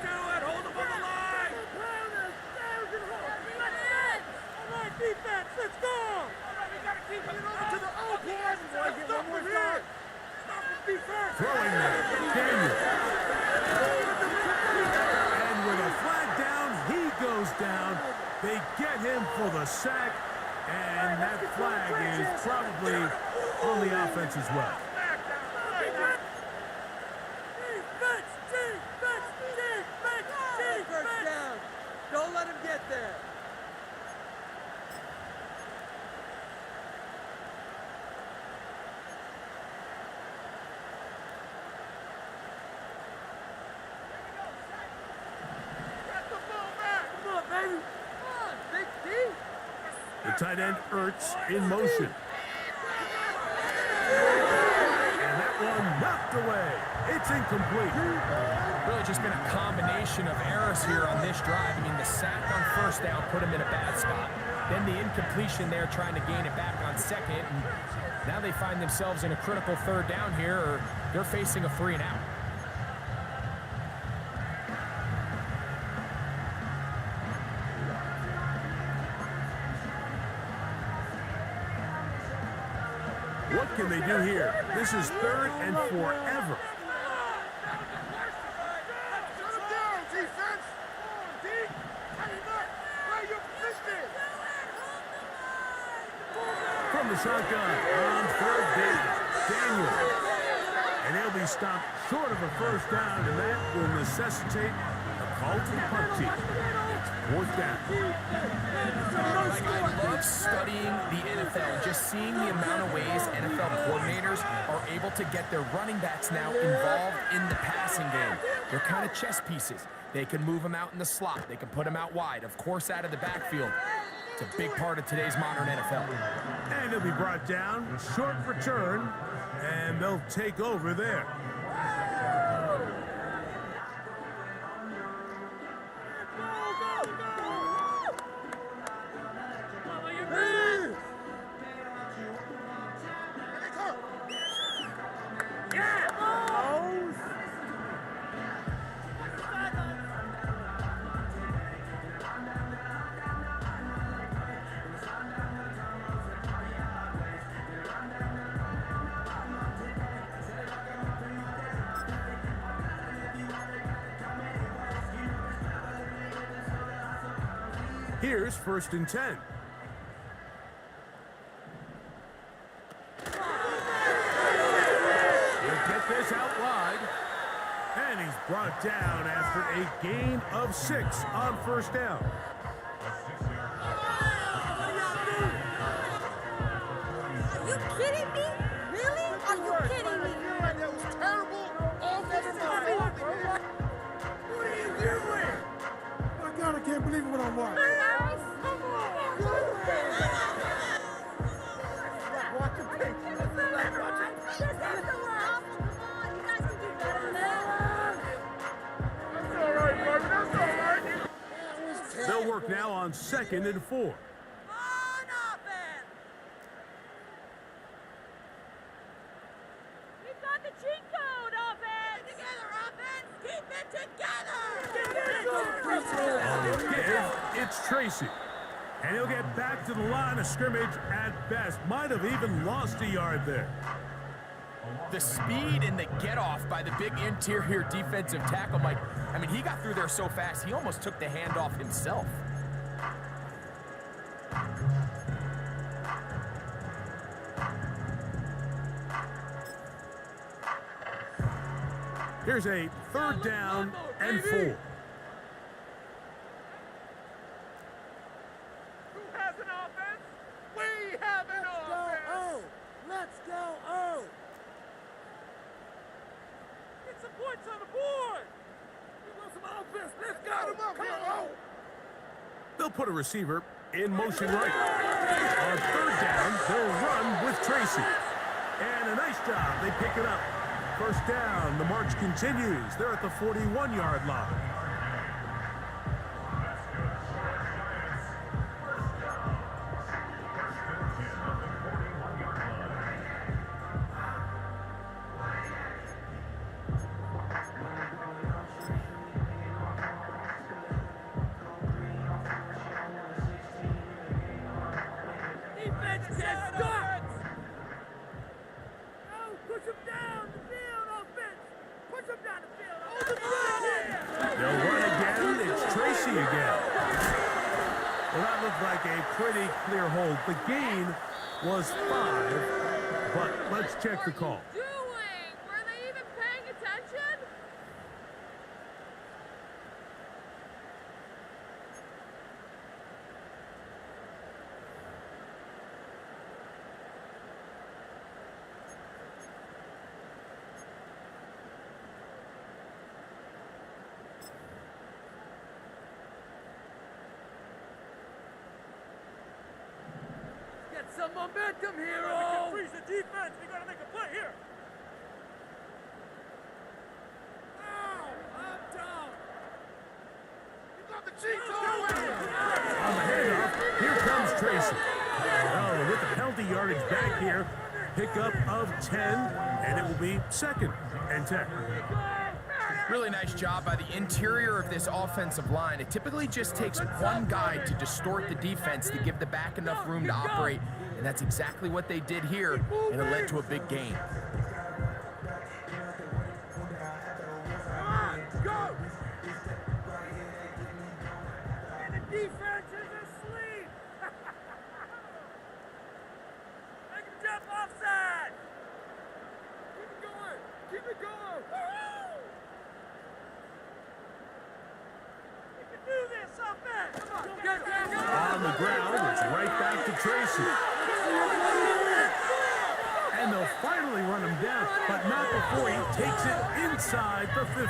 Speaker 2: Do it. Hold him on the line. All right, defense. Let's go. We gotta keep it over to the old boys. Stop him here. Stop him defense.
Speaker 1: Throwing Daniel. And with a flag down, he goes down. They get him for the sack, and that flag is probably on the offense as well.
Speaker 3: First down! Don't let him get there! Come on, baby! Come on, Big D!
Speaker 1: The tight end Ertz in motion. And that one knocked away. It's incomplete.
Speaker 4: Really just been a combination of errors here on this drive. I mean, the sack on 1st down put him in a bad spot. Then the incompletion there trying to gain it back on 2nd. And now they find themselves in a critical 3rd down here, or they're facing a 3 and out.
Speaker 1: What can they do here? This is 3rd and forever.
Speaker 3: Shut him down, defense! D! Tighten up! Where your position is!
Speaker 1: From the shotgun on 3rd down, Daniel. And he'll They'll be stopped short of a first down, and that will necessitate a call to the punt team. It's fourth down.
Speaker 4: I love studying the NFL and just seeing the amount of ways NFL coordinators are able to get their running backs now involved in the passing game. They're kind of chess pieces. They can move them out in the slot. They can put them out wide, of course, out of the backfield. It's a big part of today's modern NFL.
Speaker 1: And he'll be brought down, short return, and they'll take over there. Here's 1st and 10. He'll get this out wide. And he's brought down after a gain of 6 on 1st down.
Speaker 6: Are you kidding me? Really? Are you kidding me?
Speaker 3: That was terrible. Oh, never mind. What are you doing? My God, I can't believe what I'm watching. Watch the pitch.
Speaker 6: This is the law. Come on, you guys can do better than that.
Speaker 3: That's all right, Mark. That's all right.
Speaker 1: They'll work now on 2nd and 4.
Speaker 6: On offense. We've got the cheat code, offense. Get it together, offense. Keep it together.
Speaker 1: On the give, it's Tracy. And he'll get back to the line of scrimmage at best. Might have even lost a yard there.
Speaker 4: The speed and the get-off by the big interior defensive tackle, Mike. I mean, he got through there so fast, he almost took the handoff himself.
Speaker 1: Here's a 3rd down and 4.
Speaker 3: Who has an offense? We have an offense.
Speaker 7: Let's go, oh!
Speaker 3: Get some points on the board. We want some offense. Let's go. Come on.
Speaker 1: They'll put a receiver in motion right. On 3rd down, they'll run with Tracy. And a nice job. They pick it up. 1st down. The march continues. They're at the 41-yard line.
Speaker 3: Defense, get stuck. Oh, push him down the field, offense. Push him down the field.
Speaker 1: They'll run again. It's Tracy again. Well, that looked like a pretty clear hold. The gain was 5, but let's check the call.
Speaker 6: Doing? Were they even paying attention?
Speaker 3: Get some momentum here, oh! Freeze the defense. We gotta make a play here. Oh, I'm down. You got the cheat code.
Speaker 1: On the handoff, here comes Tracy. Oh, with the penalty yardage back here, pickup of 10, and it will be 2nd and 10.
Speaker 4: Really nice job by the interior of this offensive line. It typically just takes one guy to distort the defense to give the back enough room to operate, and that's exactly what they did here, and it led to a big gain.
Speaker 3: Come on, go! And the defense is asleep. Make him jump offside. Keep it going. Keep it Go!
Speaker 1: On the ground, it's right back to Tracy. And they'll finally run him down, but not before he takes it inside the 15.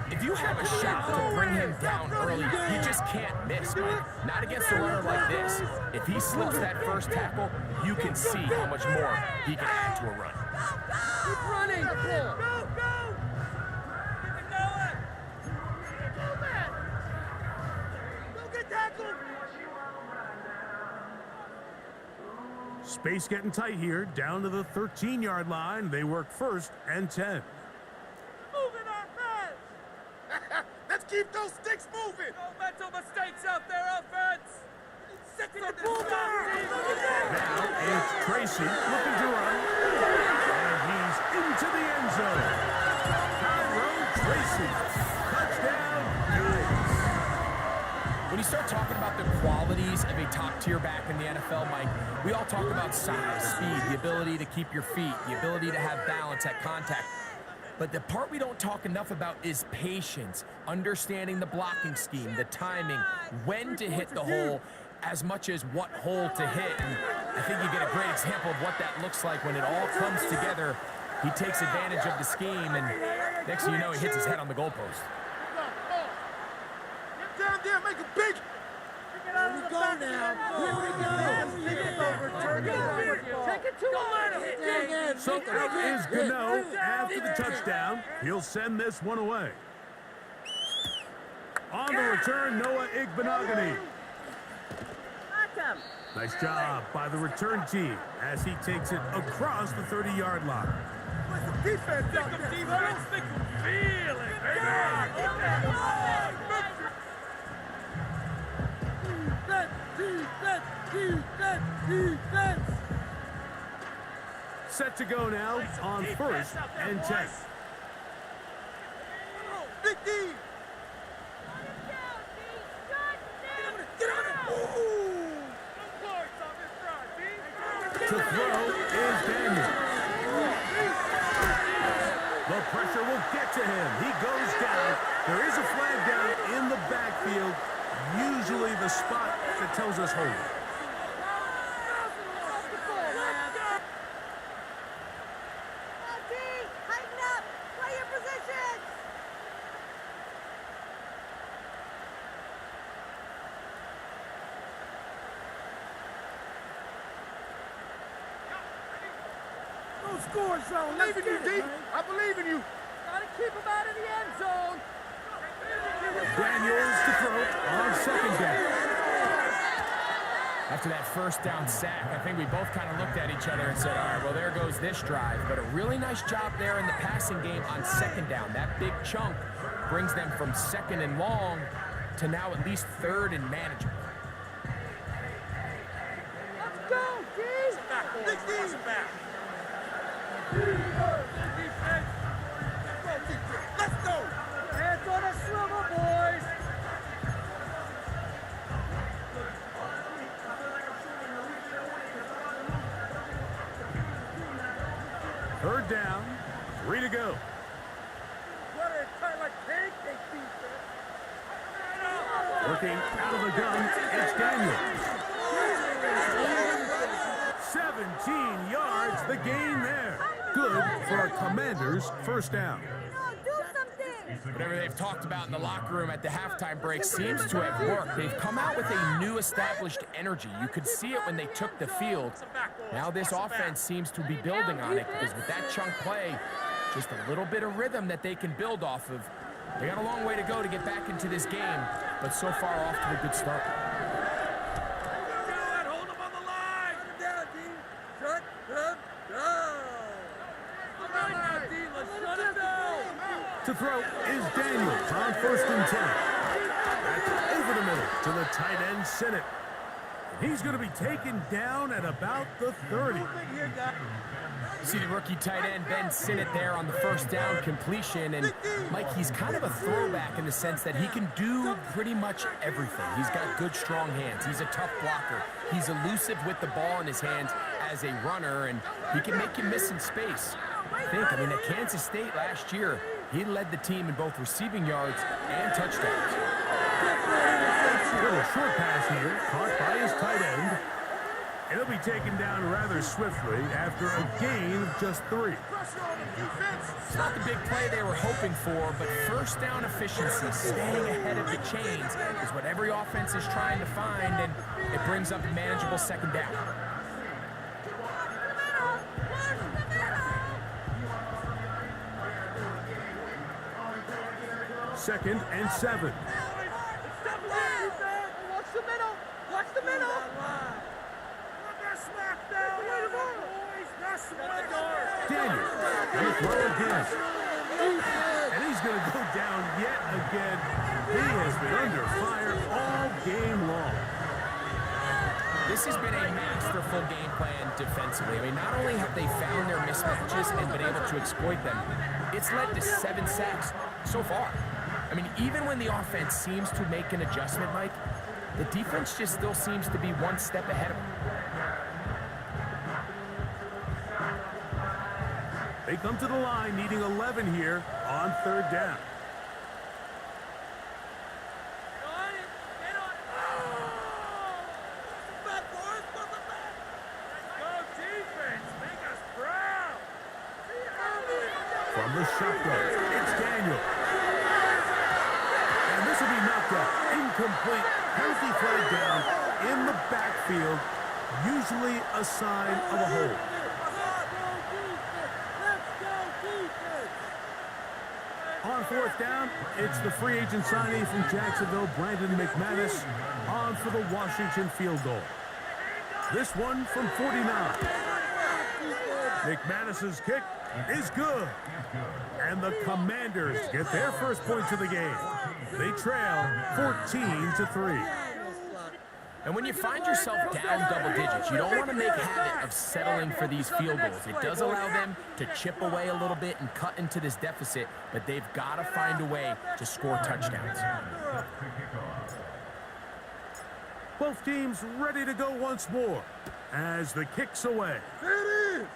Speaker 4: If you have a shot to bring him down early, you just can't miss, Mike. Not against a runner like this. If he slips that first tackle, you can see how much more he can add to a run.
Speaker 3: Keep running! Go! Don't get tackled!
Speaker 1: Space getting tight here, down to the 13-yard line. They work 1st and 10.
Speaker 2: Moving our fans!
Speaker 3: Let's keep those sticks moving!
Speaker 2: No mental mistakes out there, offense!
Speaker 3: Six on this
Speaker 1: Now it's Tracy looking to run. And he's into the end zone. Tyrone Tracy. Touchdown, Giants.
Speaker 4: When you start talking about the qualities of a top-tier back in the NFL, Mike, we all talk about size, speed, the ability to keep your feet, the ability to have balance at contact. But the part we don't talk enough about is patience, understanding the blocking scheme, the timing, when to hit the hole, as much as what hole to hit. And I think you get a great example of what that looks like when it all comes together. He takes advantage of the scheme, and next thing you know, he hits his head on the goalpost.
Speaker 3: Get down there, make a big...
Speaker 7: Here we go now. Here we go.
Speaker 3: Take it to him!
Speaker 1: So out is Gano after the touchdown. He'll send this one away. On the return, Noah Igbenogany. Nice job by the return team as he takes it across the 30-yard line.
Speaker 3: Defense out there!
Speaker 2: Defense, make them feel it,
Speaker 3: Defense!
Speaker 1: Set to go now on 1st and 10.
Speaker 3: Big D! Get on it!
Speaker 1: To throw is Daniel. The pressure will get to him. He goes down. There is a flag down in the backfield, usually the spot that tells us hold.
Speaker 6: Tighten up! Play your positions!
Speaker 3: No score zone. I believe in you, D. I believe in you.
Speaker 2: Gotta keep him out of the end zone!
Speaker 1: Daniels to throw on 2nd down.
Speaker 4: After that first down sack, I think we both kind of looked at each other and said, all right, well, there goes this drive. But a really nice job there in the passing game on 2nd down. That big chunk brings them from 2nd and long to now at least 3rd and manageable.
Speaker 3: Let's go, D. Big D. Back. Let's go.
Speaker 2: Hands on a swivel, boys!
Speaker 1: 3rd down, 3 to go.
Speaker 3: Butter it tight like pancake defense.
Speaker 1: Working out of the gun, it's Daniel. 17 yards, the gain there. Good for a Commander's 1st down.
Speaker 6: Do something!
Speaker 4: Whatever they've talked about in the locker room at the halftime break seems to have worked. They've come out with a new established energy. You could see it when they took the field. Now this offense seems to be building on it because with that chunk play, just a little bit of rhythm that they can build off of. They got a long way to go to get back into this game, but so far off to a good start.
Speaker 2: Hold him on the line!
Speaker 3: Shut down, D. Shut him down.
Speaker 2: All right now, D, let's shut him down!
Speaker 1: To throw is Daniels on 1st and 10. That's over the middle to the tight end, Sinnott. He's going to be taken down at about the 30.
Speaker 4: You see the rookie tight end, Ben Sinnott, there on the 1st down completion. And, Mike, he's kind of a throwback in the sense that he can do pretty much everything. He's got good, strong hands. He's a tough blocker. He's elusive with the ball in his hands as a runner, and he can make you miss in space. think. I mean, at Kansas State last year, he led the team in both receiving yards and touchdowns.
Speaker 1: Little short pass here, caught by his tight end. And he'll be taken down rather swiftly after a gain of just 3.
Speaker 4: It's not the big play they were hoping for, but first down efficiency, staying ahead of the chains, is what every offense is trying to find, and it brings up a manageable second down.
Speaker 1: Second and 7.
Speaker 3: Watch the middle. Watch the middle.
Speaker 1: Daniel, gonna throw again. And he's gonna go down yet again. He has been under fire all game long.
Speaker 4: This has been a masterful game plan defensively. I mean, not only have they found their mismatches and been able to exploit them, it's led to 7 sacks so far. I mean, even when the offense seems to make an adjustment, Mike, the defense just still seems to be one step ahead of them.
Speaker 1: They come to the line needing 11 here on 3rd down. From the shotgun, it's Daniel. And this will be knocked out. Incomplete. Penalty flag down in the backfield. Usually a sign of a hold. On 4th down, it's the free agent signee from Jacksonville, Brandon McManus, on for the Washington field goal. This one from 49. McManus's kick is good. And the Commanders get their first points of the game. They trail 14-3.
Speaker 4: And when you find yourself down double digits, you don't want to make a habit of settling for these field goals. It does allow them to chip away a little bit and cut into this deficit, but they've got to find a way to score touchdowns.
Speaker 1: Both teams ready to go once more as the kick's away.
Speaker 3: There it is.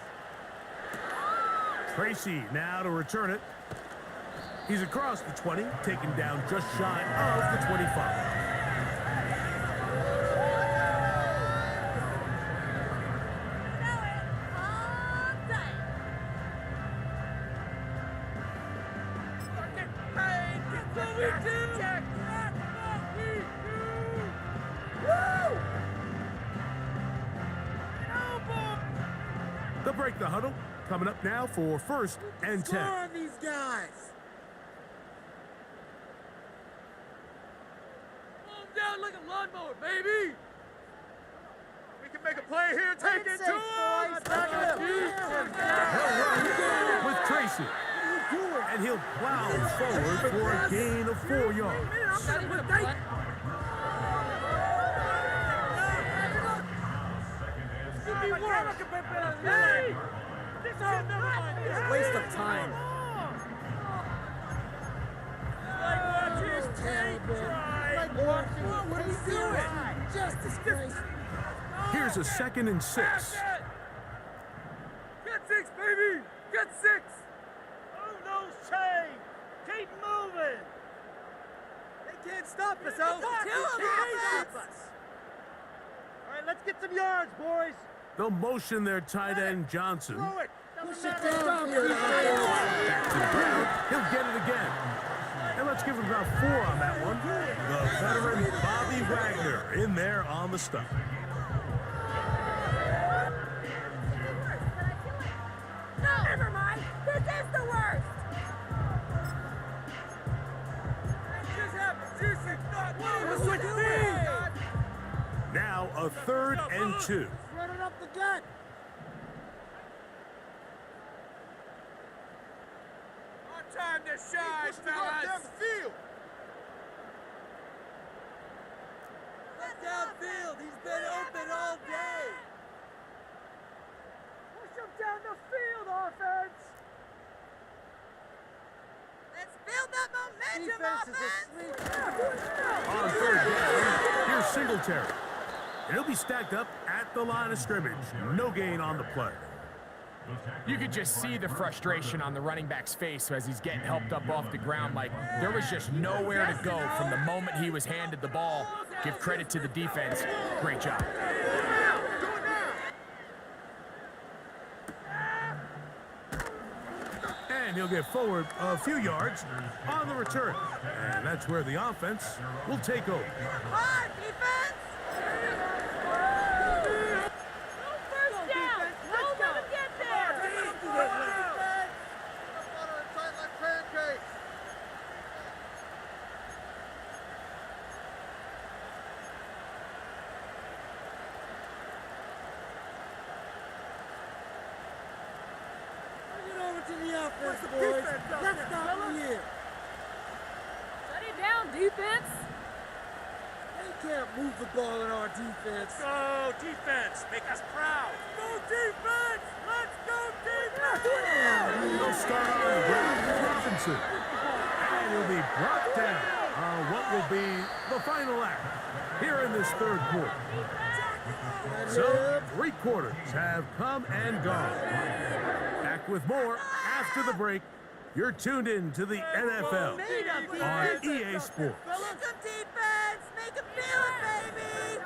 Speaker 1: Tracy now to return it. He's across the 20, taken down just shy of the 25. They'll break the huddle. Coming up now for 1st and 10.
Speaker 7: Score on these guys.
Speaker 2: Calm down like a lawnmower, baby. We can make a play here. Take it to him.
Speaker 1: He'll run with Tracy. And he'll plow forward for a gain of 4 yards.
Speaker 7: Waste of time. What are you doing? Just disgraceful.
Speaker 1: Here's a 2nd and 6.
Speaker 2: Get 6, baby. Get 6. Oh, no shame. Keep moving.
Speaker 3: They can't stop us, oh.
Speaker 6: Stop us.
Speaker 3: All right, let's get some yards, boys.
Speaker 1: They'll motion their tight end Johnson.
Speaker 3: Throw it.
Speaker 7: Push it down.
Speaker 1: Back to the ground. He'll get it again. And let's give him about 4 on that one. The veteran Bobby Wagner in there on the stuff.
Speaker 6: No, never mind. This is the worst.
Speaker 2: Just happened. Juicy. What
Speaker 3: What's with me?
Speaker 1: Now a 3rd and 2.
Speaker 7: Run it up the gut.
Speaker 2: Our time to shine, fellas. Down the field.
Speaker 3: Let downfield. He's been open all day. Push him down the field, offense.
Speaker 6: Let's build that momentum,
Speaker 3: Defense is
Speaker 6: offense.
Speaker 3: asleep.
Speaker 1: On 3rd down, here's Singletary. And he'll be stacked up at the line of scrimmage. No gain on the play.
Speaker 4: You could just see the frustration on the running back's face as he's getting helped up off the ground. Like, there was just nowhere to go from the moment he was handed the ball. Give credit to the defense. Great job.
Speaker 1: And he'll get forward a few yards on the return. And that's where the offense will take over.
Speaker 6: Come on, defense! First down! Don't let him get there!
Speaker 7: To the offense, boys. Let's start from here.
Speaker 6: Shut it down, defense!
Speaker 7: They can't move the ball in our defense.
Speaker 2: Go, defense! Make us proud! Go, defense! Let's go, defense!
Speaker 1: They'll start on the ground with Robinson. And he'll be brought down on what will be the final act here in this third quarter. So, 3 quarters have come and gone. Back with more after the break. You're tuned in to the NFL on EA Sports.
Speaker 6: Make him defense! Make him feel it, baby!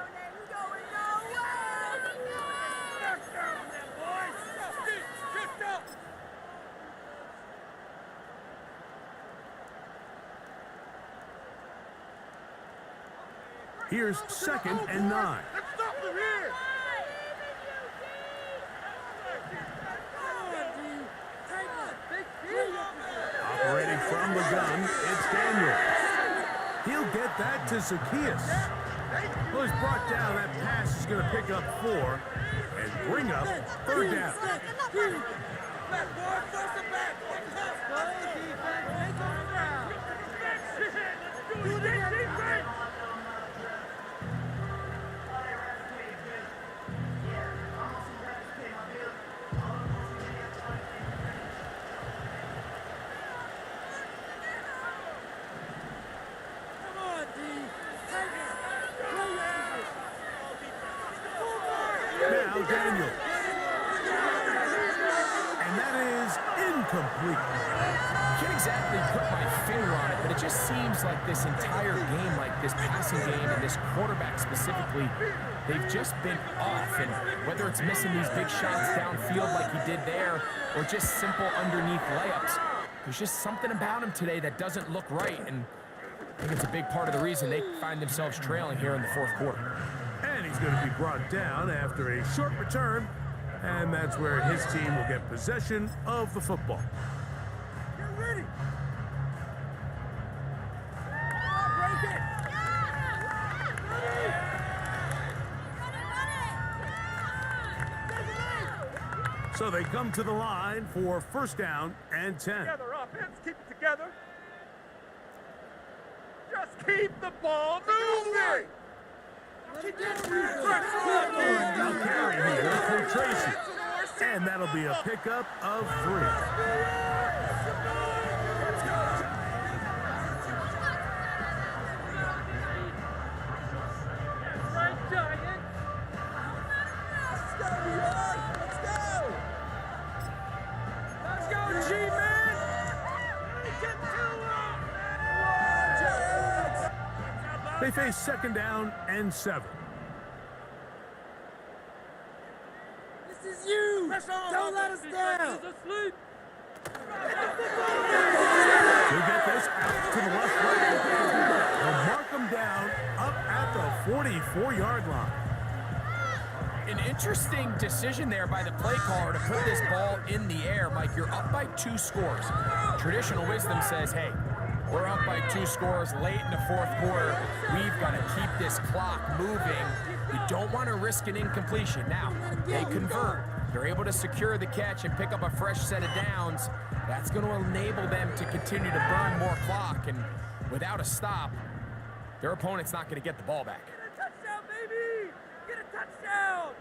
Speaker 1: Here's 2nd and 9.
Speaker 3: Let's stop him here!
Speaker 1: Operating from the gun, it's Daniel. He'll get that to Zacchaeus. Well, he's brought down. That pass is going to pick up 4 and bring up 3rd down.
Speaker 3: Back, boy, force him back! Go, defense! Make him proud! Do it again, defense!
Speaker 1: Now Daniel. And that is incomplete.
Speaker 4: Can't exactly put my finger on it, but it just seems like this entire game, like this passing game and this quarterback specifically, they've just been off. And whether it's missing these big shots downfield like he did there, or just simple underneath layups, there's just something about him today that doesn't look right. And I think it's a big part of the reason they find themselves trailing here in the 4th quarter.
Speaker 1: And he's going to be brought down after a short return. And that's where his team will get possession of the football.
Speaker 3: Get ready! Break it!
Speaker 1: So they come to the line for 1st down and 10.
Speaker 2: Together, offense, keep it together. Just keep the ball moving!
Speaker 1: Now carry here for Tracy. And that'll be a pickup of 3.
Speaker 3: Right, Giant! Let's go, New York! Let's go! Let's go, G-Man! Get to
Speaker 1: They face 2nd down and 7.
Speaker 7: This is you! Don't let us down!
Speaker 1: He'll get this out to the left right. They'll mark him down up at the 44-yard line.
Speaker 4: An interesting decision there by the play caller to put this ball in the air. Mike, you're up by 2 scores. Traditional wisdom says, hey, we're up by 2 scores late in the 4th quarter. We've got to keep this clock moving. You don't want to risk an incompletion. Now, they convert. They're able to secure the catch and pick up a fresh set of downs. That's going to enable them to continue to burn more clock. And without a stop, their opponent's not going to get the ball back.
Speaker 2: Get a touchdown, baby! Get a touchdown!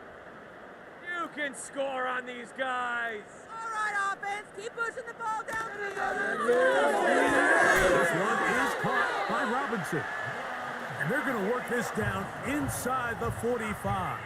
Speaker 2: You can score on these guys!
Speaker 6: All right, offense, keep pushing the ball down.
Speaker 1: This one is caught by Robinson. And they're going to work this down inside the 45.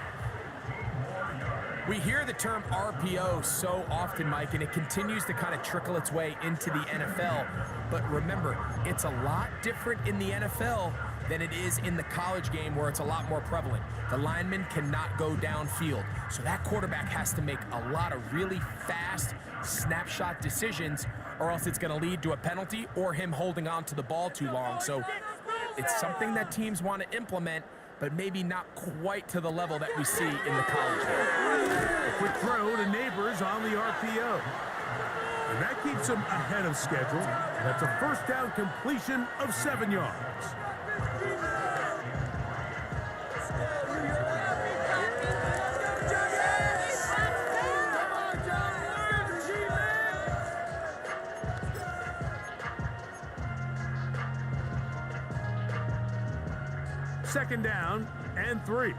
Speaker 4: We hear the term RPO so often, Mike, and it continues to kind of trickle its way into the NFL. But remember, it's a lot different in the NFL than it is in the college game where it's a lot more prevalent. The lineman cannot go downfield, so that quarterback has to make a lot of really fast snapshot decisions, or else it's going to lead to a penalty or him holding on to the ball too long. So it's something that teams want to implement, but maybe not quite to the level that we see in the college game.
Speaker 1: A quick throw to Neighbors on the RPO. And that keeps him ahead of schedule. That's a first down completion of 7 yards. Second down and 3.
Speaker 6: Six,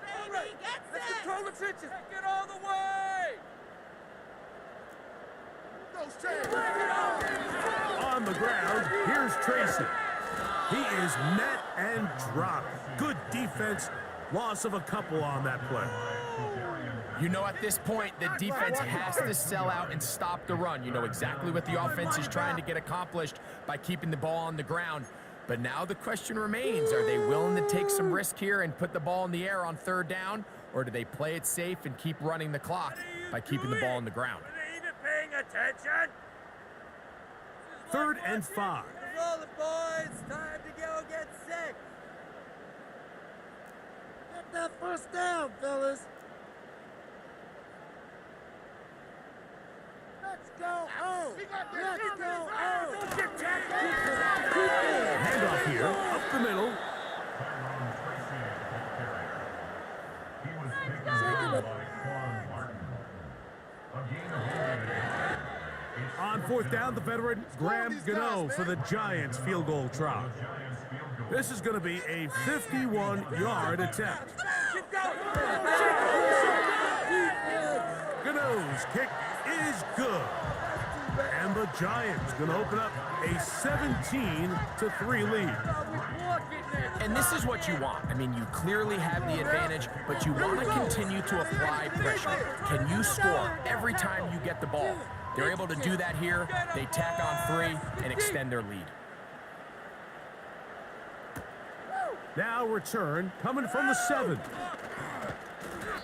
Speaker 6: baby, get
Speaker 3: Let's
Speaker 6: six.
Speaker 3: control the trenches. Get all the way.
Speaker 1: On the ground, here's Tracy. He is met and dropped. Good defense. Loss of a couple on that play.
Speaker 4: You know, at this point, the defense has to sell out and stop the run. You know exactly what the offense is trying to get accomplished by keeping the ball on the ground. But now the question remains, are they willing to take some risk here and put the ball in the air on third down, or do they play it safe and keep running the clock by keeping the ball on the ground?
Speaker 2: Are they even paying attention?
Speaker 1: 3rd and 5.
Speaker 3: Roll it, boys. Time to go get sick.
Speaker 7: Get that first down, fellas. Let's go home. Let's go home.
Speaker 1: Handoff here, up the middle.
Speaker 5: He was picked up by Quan Martin. A gain of only 8.
Speaker 1: On 4th down, the veteran Graham Gano for the Giants field goal try.
Speaker 5: Giants field goal.
Speaker 1: This is going to be a 51-yard attempt. Gano's kick is good. And the Giants going to open up a 17-3 lead.
Speaker 4: And this is what you want. I mean, you clearly have the advantage, but you want to continue to apply pressure. Can you score every time you get the ball? They're able to do that here. They tack on 3 and extend their lead.
Speaker 1: Now return coming from the 7.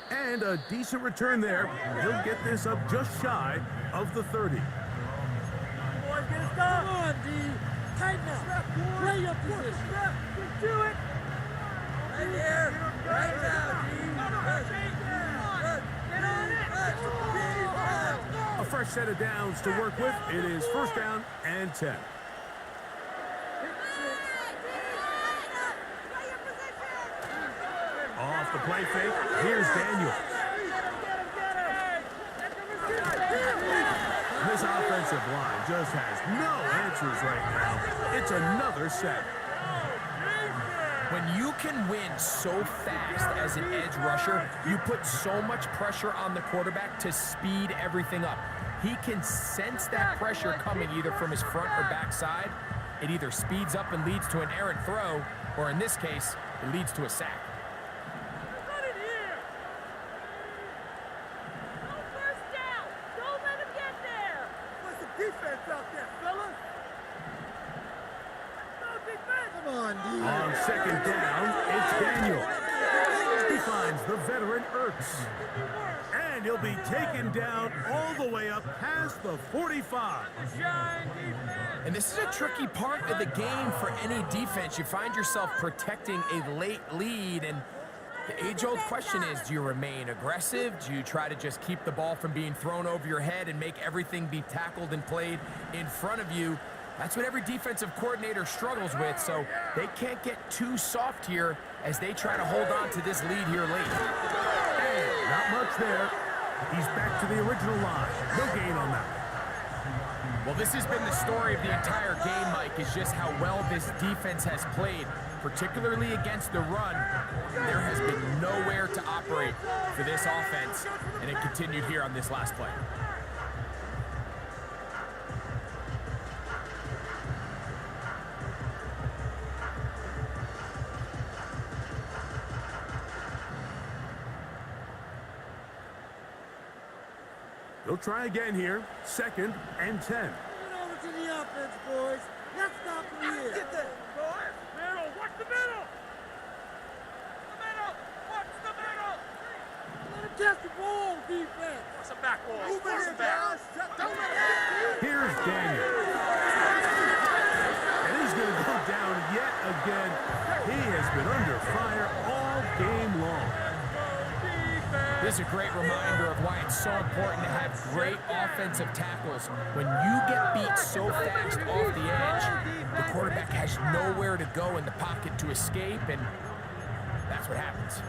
Speaker 1: And a decent return there. He'll get this up just shy of the 30.
Speaker 7: Come on, D. Tighten up. Play your position.
Speaker 3: Do it. Right here. Right now, D. Get on it.
Speaker 1: A fresh set of downs to work with. It is first down and 10. Off the play fake, here's Daniels. This offensive line just has no answers right now. It's another sack.
Speaker 4: When you can win so fast as an edge rusher, you put so much pressure on the quarterback to speed everything up. He can sense that pressure coming either from his front or back side. It either speeds up and leads to an errant throw, or in this case, it leads to a sack.
Speaker 1: On second down, it's Daniel. He finds the veteran Ertz. And he'll be taken down all the way up past the 45.
Speaker 4: And this is a tricky part of the game for any defense. You find yourself protecting a late lead, and the age-old question is, do you remain aggressive? Do you try to just keep the ball from being thrown over your head and make everything be tackled and played in front of you? That's what every defensive coordinator struggles with, so they can't get too soft here as they try to hold on to this lead here late.
Speaker 1: And not much there. He's back to the original line. No gain on that.
Speaker 4: Well, this has been the story of the entire game, Mike, is just how well this defense has played, particularly against the run. There has been nowhere to operate for this offense, and it continued here on this last play.
Speaker 1: They'll try again here. 2nd and 10.
Speaker 7: Get over to the offense, boys. Let's stop from here.
Speaker 3: Get that, boys.
Speaker 2: Middle, watch the middle. The middle, watch the middle.
Speaker 7: Let him catch the ball, defense.
Speaker 2: Force a back wall.
Speaker 3: Move
Speaker 2: Force
Speaker 3: in
Speaker 2: a
Speaker 3: here,
Speaker 2: back.
Speaker 3: guys. Don't let it.
Speaker 1: Here's Daniel. And he's going to go down yet again. He has been under fire all game long.
Speaker 4: This is a great reminder of why it's so important to have great offensive tackles. When you get beat so fast off the edge, the quarterback has nowhere to go in the pocket to escape, and that's what happens.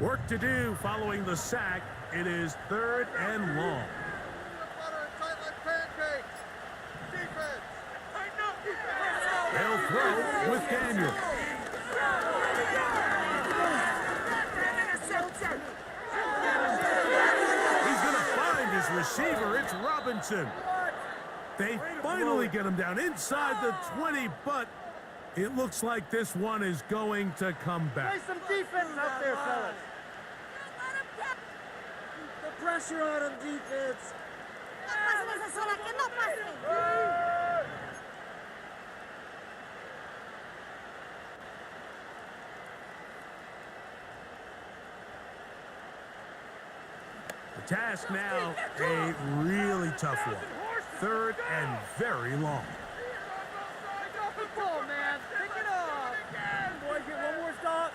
Speaker 1: Work to do following the sack. It is 3rd and long.
Speaker 3: Butter and tight like pancakes. Defense. Tighten up, defense.
Speaker 1: They'll throw with Daniel. He's going to find his receiver. It's Robinson. They finally get him down inside the 20, but it looks like this one is going to come back.
Speaker 7: Play some defense out there, fellas. The pressure on him, defense.
Speaker 1: The task now, a really tough one. 3rd and very long.
Speaker 7: Good ball, man. Pick it up. Boys, get one more stop.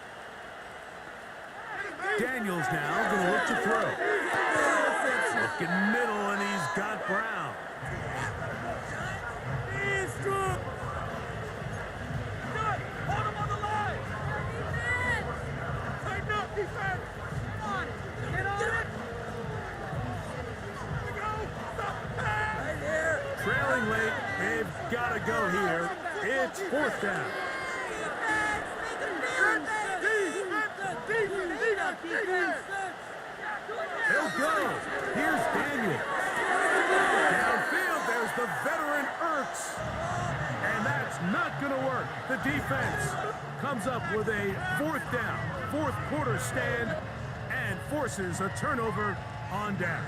Speaker 1: Daniels now going to look to throw. Looking middle, and he's got Brown.
Speaker 7: He's good.
Speaker 2: Good. Hold him on the line. Tighten up, defense.
Speaker 7: Come on. Get on it. Right here.
Speaker 1: Trailing late, they've got to go here. It's 4th down. They'll go. Here's Daniel. Downfield, there's the veteran Ertz. And that's not going to work. The defense comes up with a 4th down, 4th quarter stand, and forces a turnover on downs.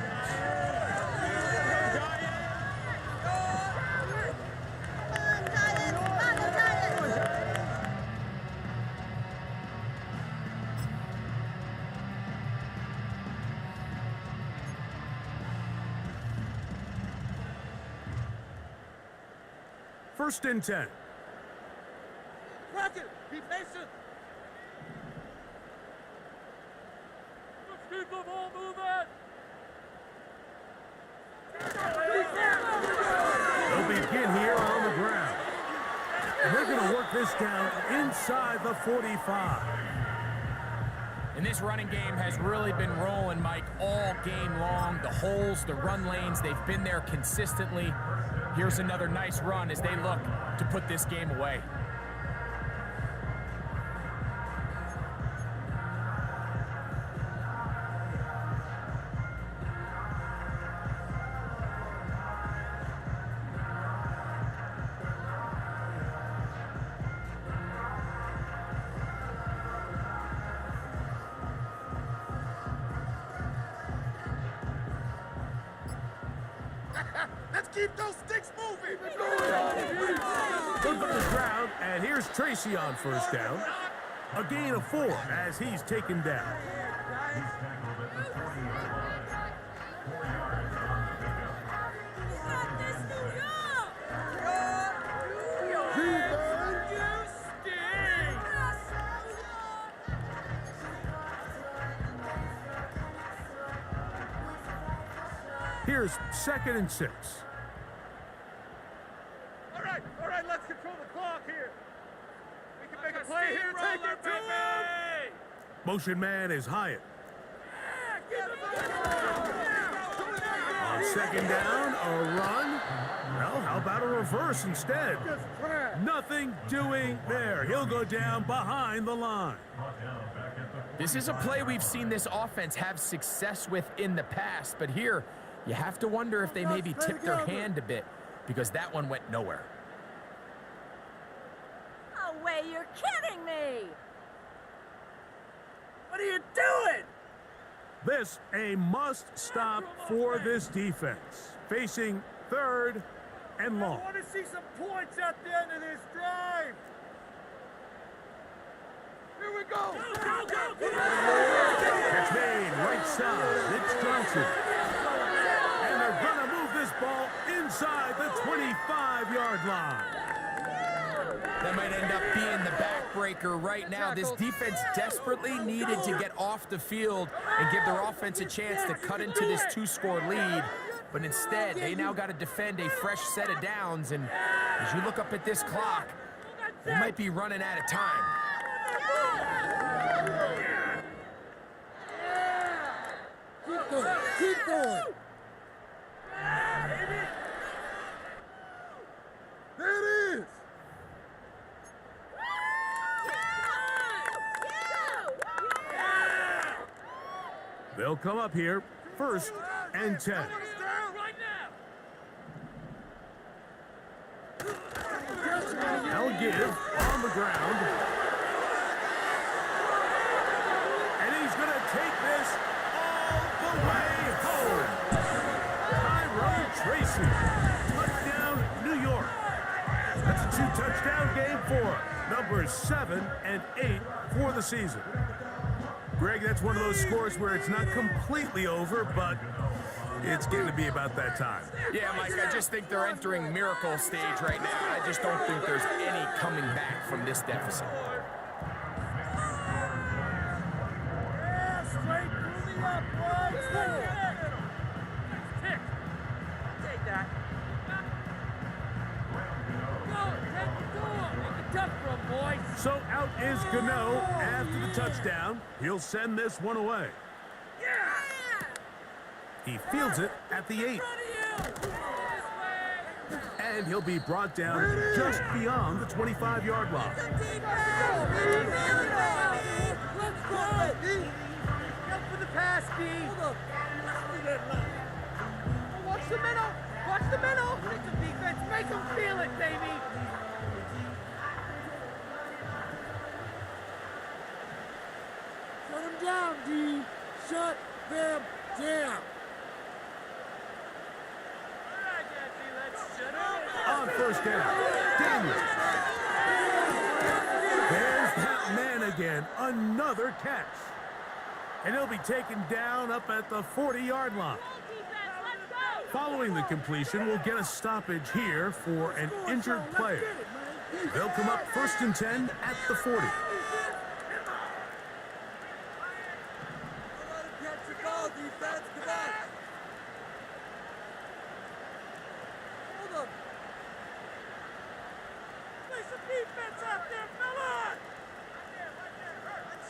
Speaker 1: First and 10.
Speaker 2: Crockett, be patient. Let's keep the ball moving.
Speaker 1: They'll begin here on the ground. And they're going to work this down inside the 45.
Speaker 4: And this running game has really been rolling, Mike, all game long. The holes, the run lanes, they've been there consistently. Here's another nice run as they look to put this game away.
Speaker 3: Let's keep those sticks moving.
Speaker 1: Good for the crowd, and here's Tracy on 1st down. A gain of 4 as he's taken down.
Speaker 5: He's tackled at the 40-yard line. 4 yards on the pickup.
Speaker 1: Here's 2nd and 6.
Speaker 2: All right, let's control the clock here. We can make a play here, take it to him.
Speaker 1: Motion man is Hyatt. On 2nd down, a run. Well, how about a reverse instead? Nothing doing there. He'll go down behind the line.
Speaker 4: This is a play we've seen this offense have success with in the past, but here you have to wonder if they maybe tipped their hand a bit because that one went nowhere.
Speaker 6: No way, you're kidding me!
Speaker 2: What are you doing?
Speaker 1: This a must-stop for this defense. Facing 3rd and long.
Speaker 3: I want to see some points at the end of this drive. Here we go.
Speaker 1: Catch made, right side. It's Johnson. And they're going to move this ball inside the 25-yard line.
Speaker 4: That might end up being the backbreaker right now. This defense desperately needed to get off the field and give their offense a chance to cut into this 2-score lead. But instead, they now got to defend a fresh set of downs. And as you look up at this clock, they might be running out of time.
Speaker 3: Keep going. There it is.
Speaker 1: They'll come up here, 1st and 10. They'll give on the ground. And he's going to take this all the way home. Tyrone Tracy, touchdown, New York. That's a 2-touchdown game for numbers 7 and 8 for the season. Greg, that's one of those scores where it's not completely over, but it's getting to be about that time.
Speaker 4: Yeah, Mike, I just think they're entering miracle stage right now. I just don't think there's any coming back from this deficit.
Speaker 3: Yeah, straight through the uprights.
Speaker 2: Take that.
Speaker 1: So out is Gano after the touchdown. He'll send this one away. He fields it at the 8. And he'll be brought down just beyond the 25-yard line.
Speaker 3: Go for the pass, D. Watch the middle. Watch the middle. Make them defense. Make them feel it, baby. Shut them down, D. Shut them down.
Speaker 1: On 1st down, Daniels. There's that man again, another catch. And he'll be taken down up at the 40-yard line. Following the completion, we'll get a stoppage here for an injured player. They'll come up 1st and 10 at the 40.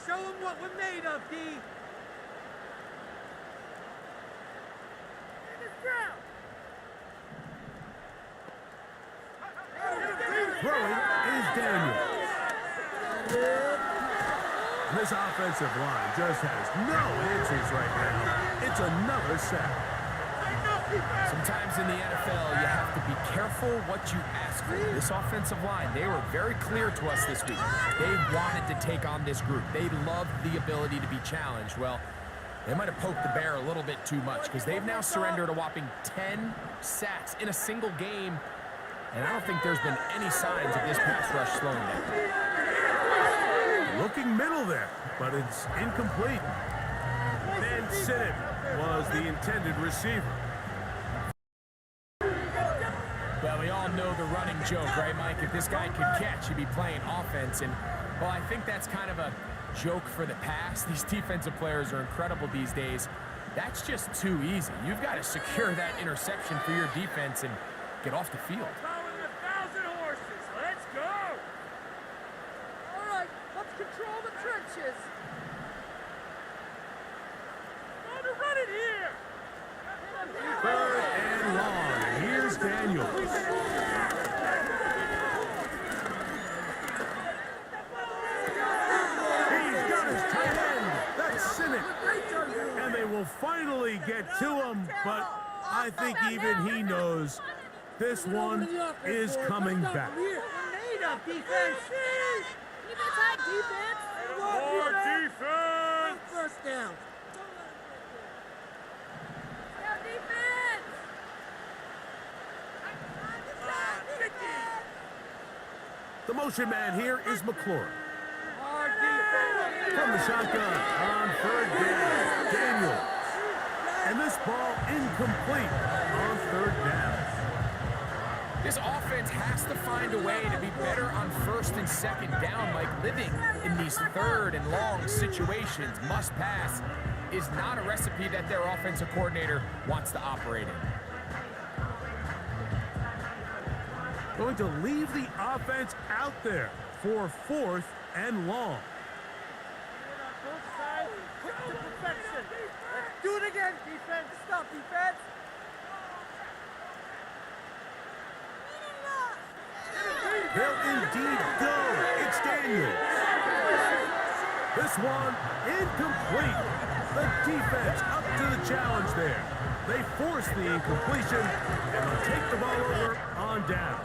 Speaker 3: Show them what we're made of, D.
Speaker 1: Throwing is Daniels. This offensive line just has no answers right now. It's another sack.
Speaker 4: Sometimes in the NFL, you have to be careful what you ask for. This offensive line, they were very clear to us this week. They wanted to take on this group. They loved the ability to be challenged. Well, they might have poked the bear a little bit too much because they've now surrendered a whopping 10 sacks in a single game. And I don't think there's been any signs of this pass rush slowing down.
Speaker 1: Looking middle there, but it's incomplete. Van Sinnen was the intended receiver.
Speaker 4: Well, we all know the running joke, right, Mike? If this guy could catch, he'd be playing offense. And, well, I think that's kind of a joke for the past. These defensive players are incredible these days. That's just too easy. You've got to secure that interception for your defense and get off the field.
Speaker 2: Let's go!
Speaker 3: All right, let's control the trenches.
Speaker 2: Time to run it here!
Speaker 1: 3rd and long. Here's Daniels. really get to him, but I think even he knows this one is coming back.
Speaker 3: We're made of defense.
Speaker 6: Keep it tight, defense.
Speaker 2: More defense!
Speaker 3: First down.
Speaker 6: Go defense.
Speaker 1: The motion man here is McClure.
Speaker 3: Hard defense.
Speaker 1: From the shotgun on third down, Daniels. And this ball incomplete on third down.
Speaker 4: This offense has to find a way to be better on first and second down. Like, living in these third and long situations, must pass, is not a recipe that their offensive coordinator wants to operate in.
Speaker 1: Going to leave the offense out there for fourth and long.
Speaker 3: Both sides, quick to perfection. Let's do it again, defense. Stop, defense.
Speaker 1: They'll indeed go. It's Daniels. This one incomplete. The defense up to the challenge there. They force the incompletion and they'll take the ball over on down.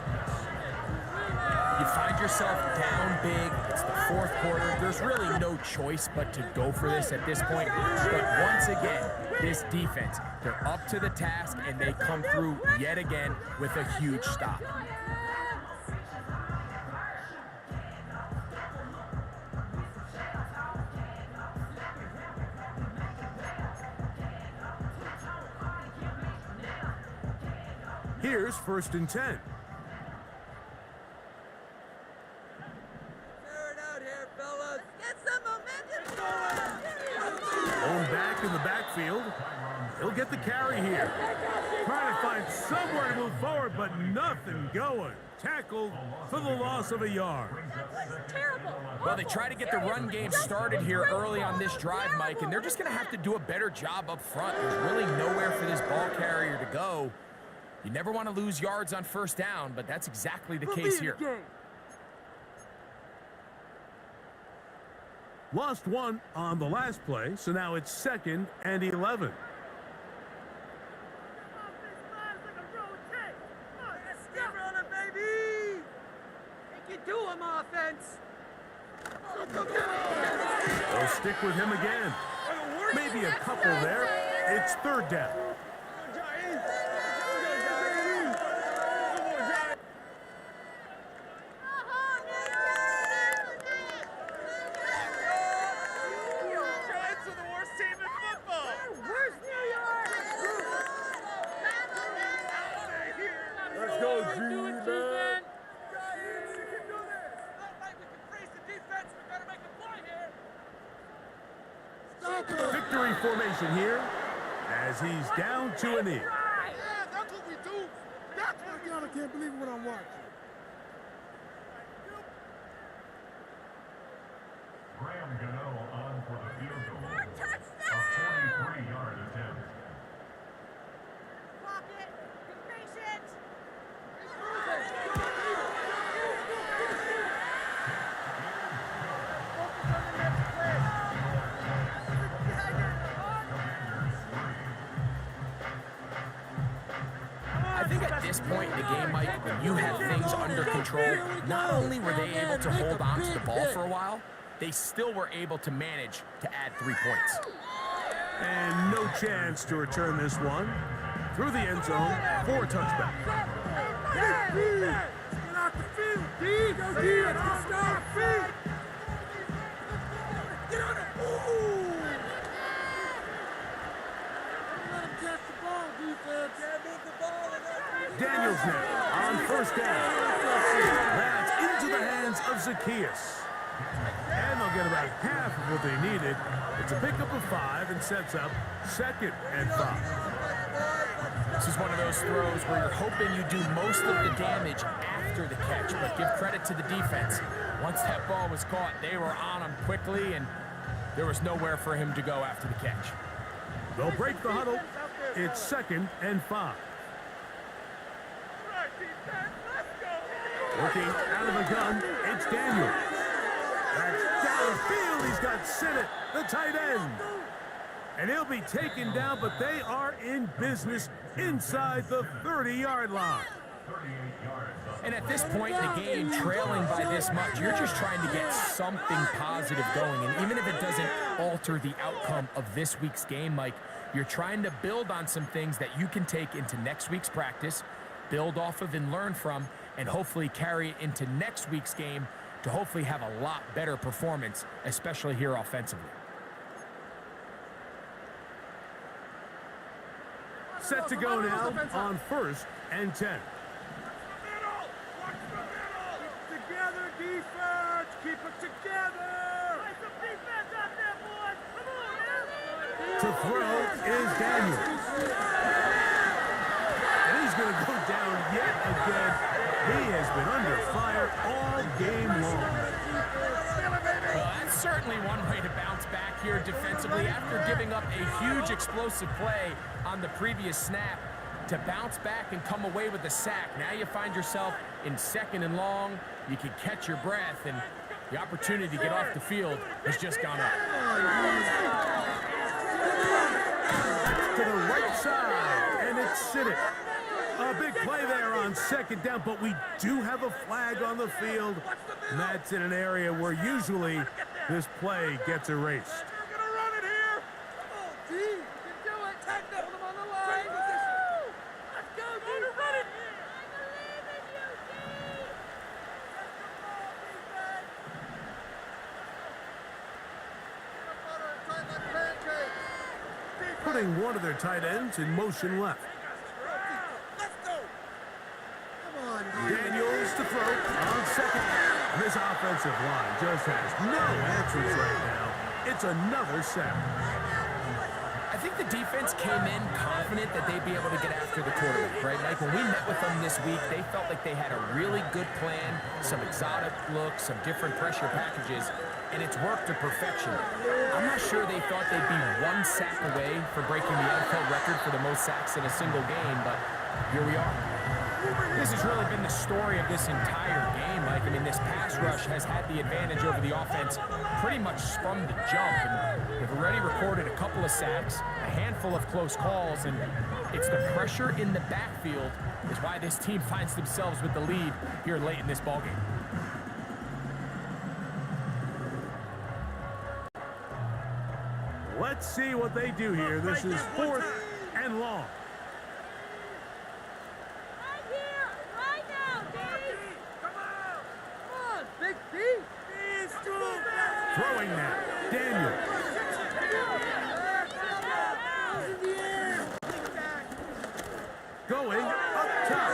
Speaker 4: You find yourself down big. It's the fourth quarter. There's really no choice but to go for this at this point. But once again, this defense, they're up to the task and they come through yet again with a huge stop.
Speaker 1: Here's first and 10.
Speaker 3: Clear it out here, fellas.
Speaker 6: Get some momentum going.
Speaker 1: Home back in the backfield. He'll get the carry here. Trying to find somewhere to move forward, but nothing going. Tackled for the loss of a yard.
Speaker 6: That was terrible.
Speaker 4: Well, they try to get the run game started here early on this drive, Mike, and they're just going to have to do a better job up front. There's really nowhere for this ball carrier to go. You never want to lose yards on first down, but that's exactly the case here.
Speaker 1: Lost one on the last play, so now it's 2nd and 11.
Speaker 3: Let's get on it, baby. Make you do him, offense.
Speaker 1: They'll stick with him again. Maybe a couple there. It's 3rd down.
Speaker 2: Giants are the worst team in football!
Speaker 6: Where's New York?
Speaker 2: Let's go, G-Man!
Speaker 3: Giants, you can do this. Not like we can freeze the defense. We better make a play here. Stop it.
Speaker 1: Victory formation here as he's down to a knee.
Speaker 3: Yeah, that's what we do. That's what I can't believe what I'm watching.
Speaker 5: Graham Gano on for the field goal.
Speaker 6: More
Speaker 5: A
Speaker 6: touchdown!
Speaker 5: 43-yard attempt.
Speaker 6: Clock it. Be patient.
Speaker 4: I think at this point in the game, Mike, when you have things under control, not only were they able to hold on to the ball for a while, they still were able to manage to add 3 points.
Speaker 1: And no chance to return this one. Through the end zone for a touchback.
Speaker 3: Get out the field, D. Go D. Stop, feet. Get on it. Ooh. Let him catch the ball, defense. Can't move the ball.
Speaker 1: Daniels now on first down. That's into the hands of Zacchaeus. And they'll get about half of what they needed. It's a pickup of 5 and sets up 2nd and 5.
Speaker 4: This is one of those throws where you're hoping you do most of the damage after the catch, but give credit to the defense. Once that ball was caught, they were on him quickly, and there was nowhere for him to go after the catch.
Speaker 1: They'll break the huddle. It's 2nd and 5.
Speaker 2: Right, defense, let's go!
Speaker 1: Looking out of the gun, it's Daniels. That's downfield. He's got Sinnott, the tight end. And he'll be taken down, but they are in business inside the 30-yard line.
Speaker 4: And at this point in the game, trailing by this much, you're just trying to get something positive going. And even if it doesn't alter the outcome of this week's game, Mike, you're trying to build on some things that you can take into next week's practice, build off of and learn from, and hopefully carry it into next week's game to hopefully have a lot better performance, especially here offensively.
Speaker 1: Set to go now on 1st and 10.
Speaker 2: Together, defense! Keep it together!
Speaker 3: Play some defense out there, boys! Come on, man!
Speaker 1: To throw is Daniels. And he's going to go down yet again. He has been under fire all game long.
Speaker 4: Well, that's certainly one way to bounce back here defensively after giving up a huge explosive play on the previous snap. To bounce back and come away with a sack. Now you find yourself in 2nd and long. You can catch your breath, and the opportunity to get off the field has just gone up.
Speaker 1: To the right side, and it's Siddick. A big play there on 2nd down, but we do have a flag on the field, and that's in an area where usually this play gets erased.
Speaker 2: We're gonna run it here!
Speaker 3: Come on, D! You can do it! Take that! Put him on the line! Let's go, D!
Speaker 2: Run it!
Speaker 1: Putting one of their tight ends in motion left.
Speaker 2: Let's go!
Speaker 1: Daniels to throw on 2nd. This offensive line just has no answers right now. It's another sack.
Speaker 4: I think the defense came in confident that they'd be able to get after the quarterback, right, Mike? When we met with them this week, they felt like they had a really good plan, some exotic looks, some different pressure packages, and it's worked to perfection. I'm not sure they thought they'd be 1 sack away from breaking the NFL record for the most sacks in a single game, but here we are. This has really been the story of this entire game, Mike. I mean, this pass rush has had the advantage over the offense pretty much from the jump. And they've already recorded a couple of sacks, a handful of close calls, and it's the pressure in the backfield is why this team finds themselves with the lead here late in this ballgame.
Speaker 1: Let's see what they do here. This is 4th and long. Throwing now, Daniels. Going up top.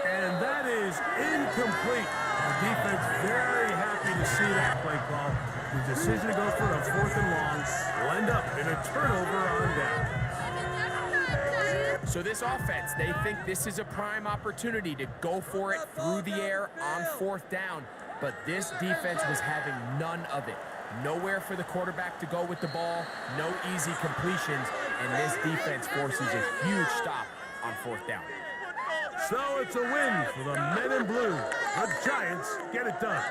Speaker 1: And that is incomplete. The defense very happy to see that play call. The decision to go for a 4th and long will end up in a turnover on down.
Speaker 4: So this offense, they think this is a prime opportunity to go for it through the air on 4th down. But this defense was having none of it. Nowhere for the quarterback to go with the ball, no easy completions, and this defense forces a huge stop on 4th down.
Speaker 1: So it's a win for the men in blue. The Giants get it done.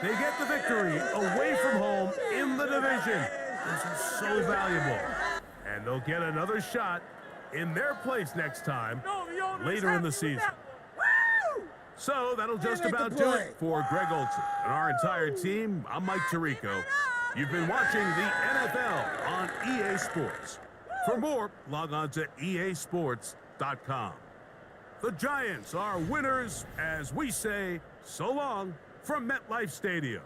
Speaker 1: They get the victory away from home in the division. This is so valuable. And they'll get another shot in their place next time, later in the season. So that'll just about do it for Greg Olson and our entire team. I'm Mike Tirico. You've been watching the NFL on EA Sports. For more, log on to easports.com. The Giants are winners as we say so long from MetLife Stadium.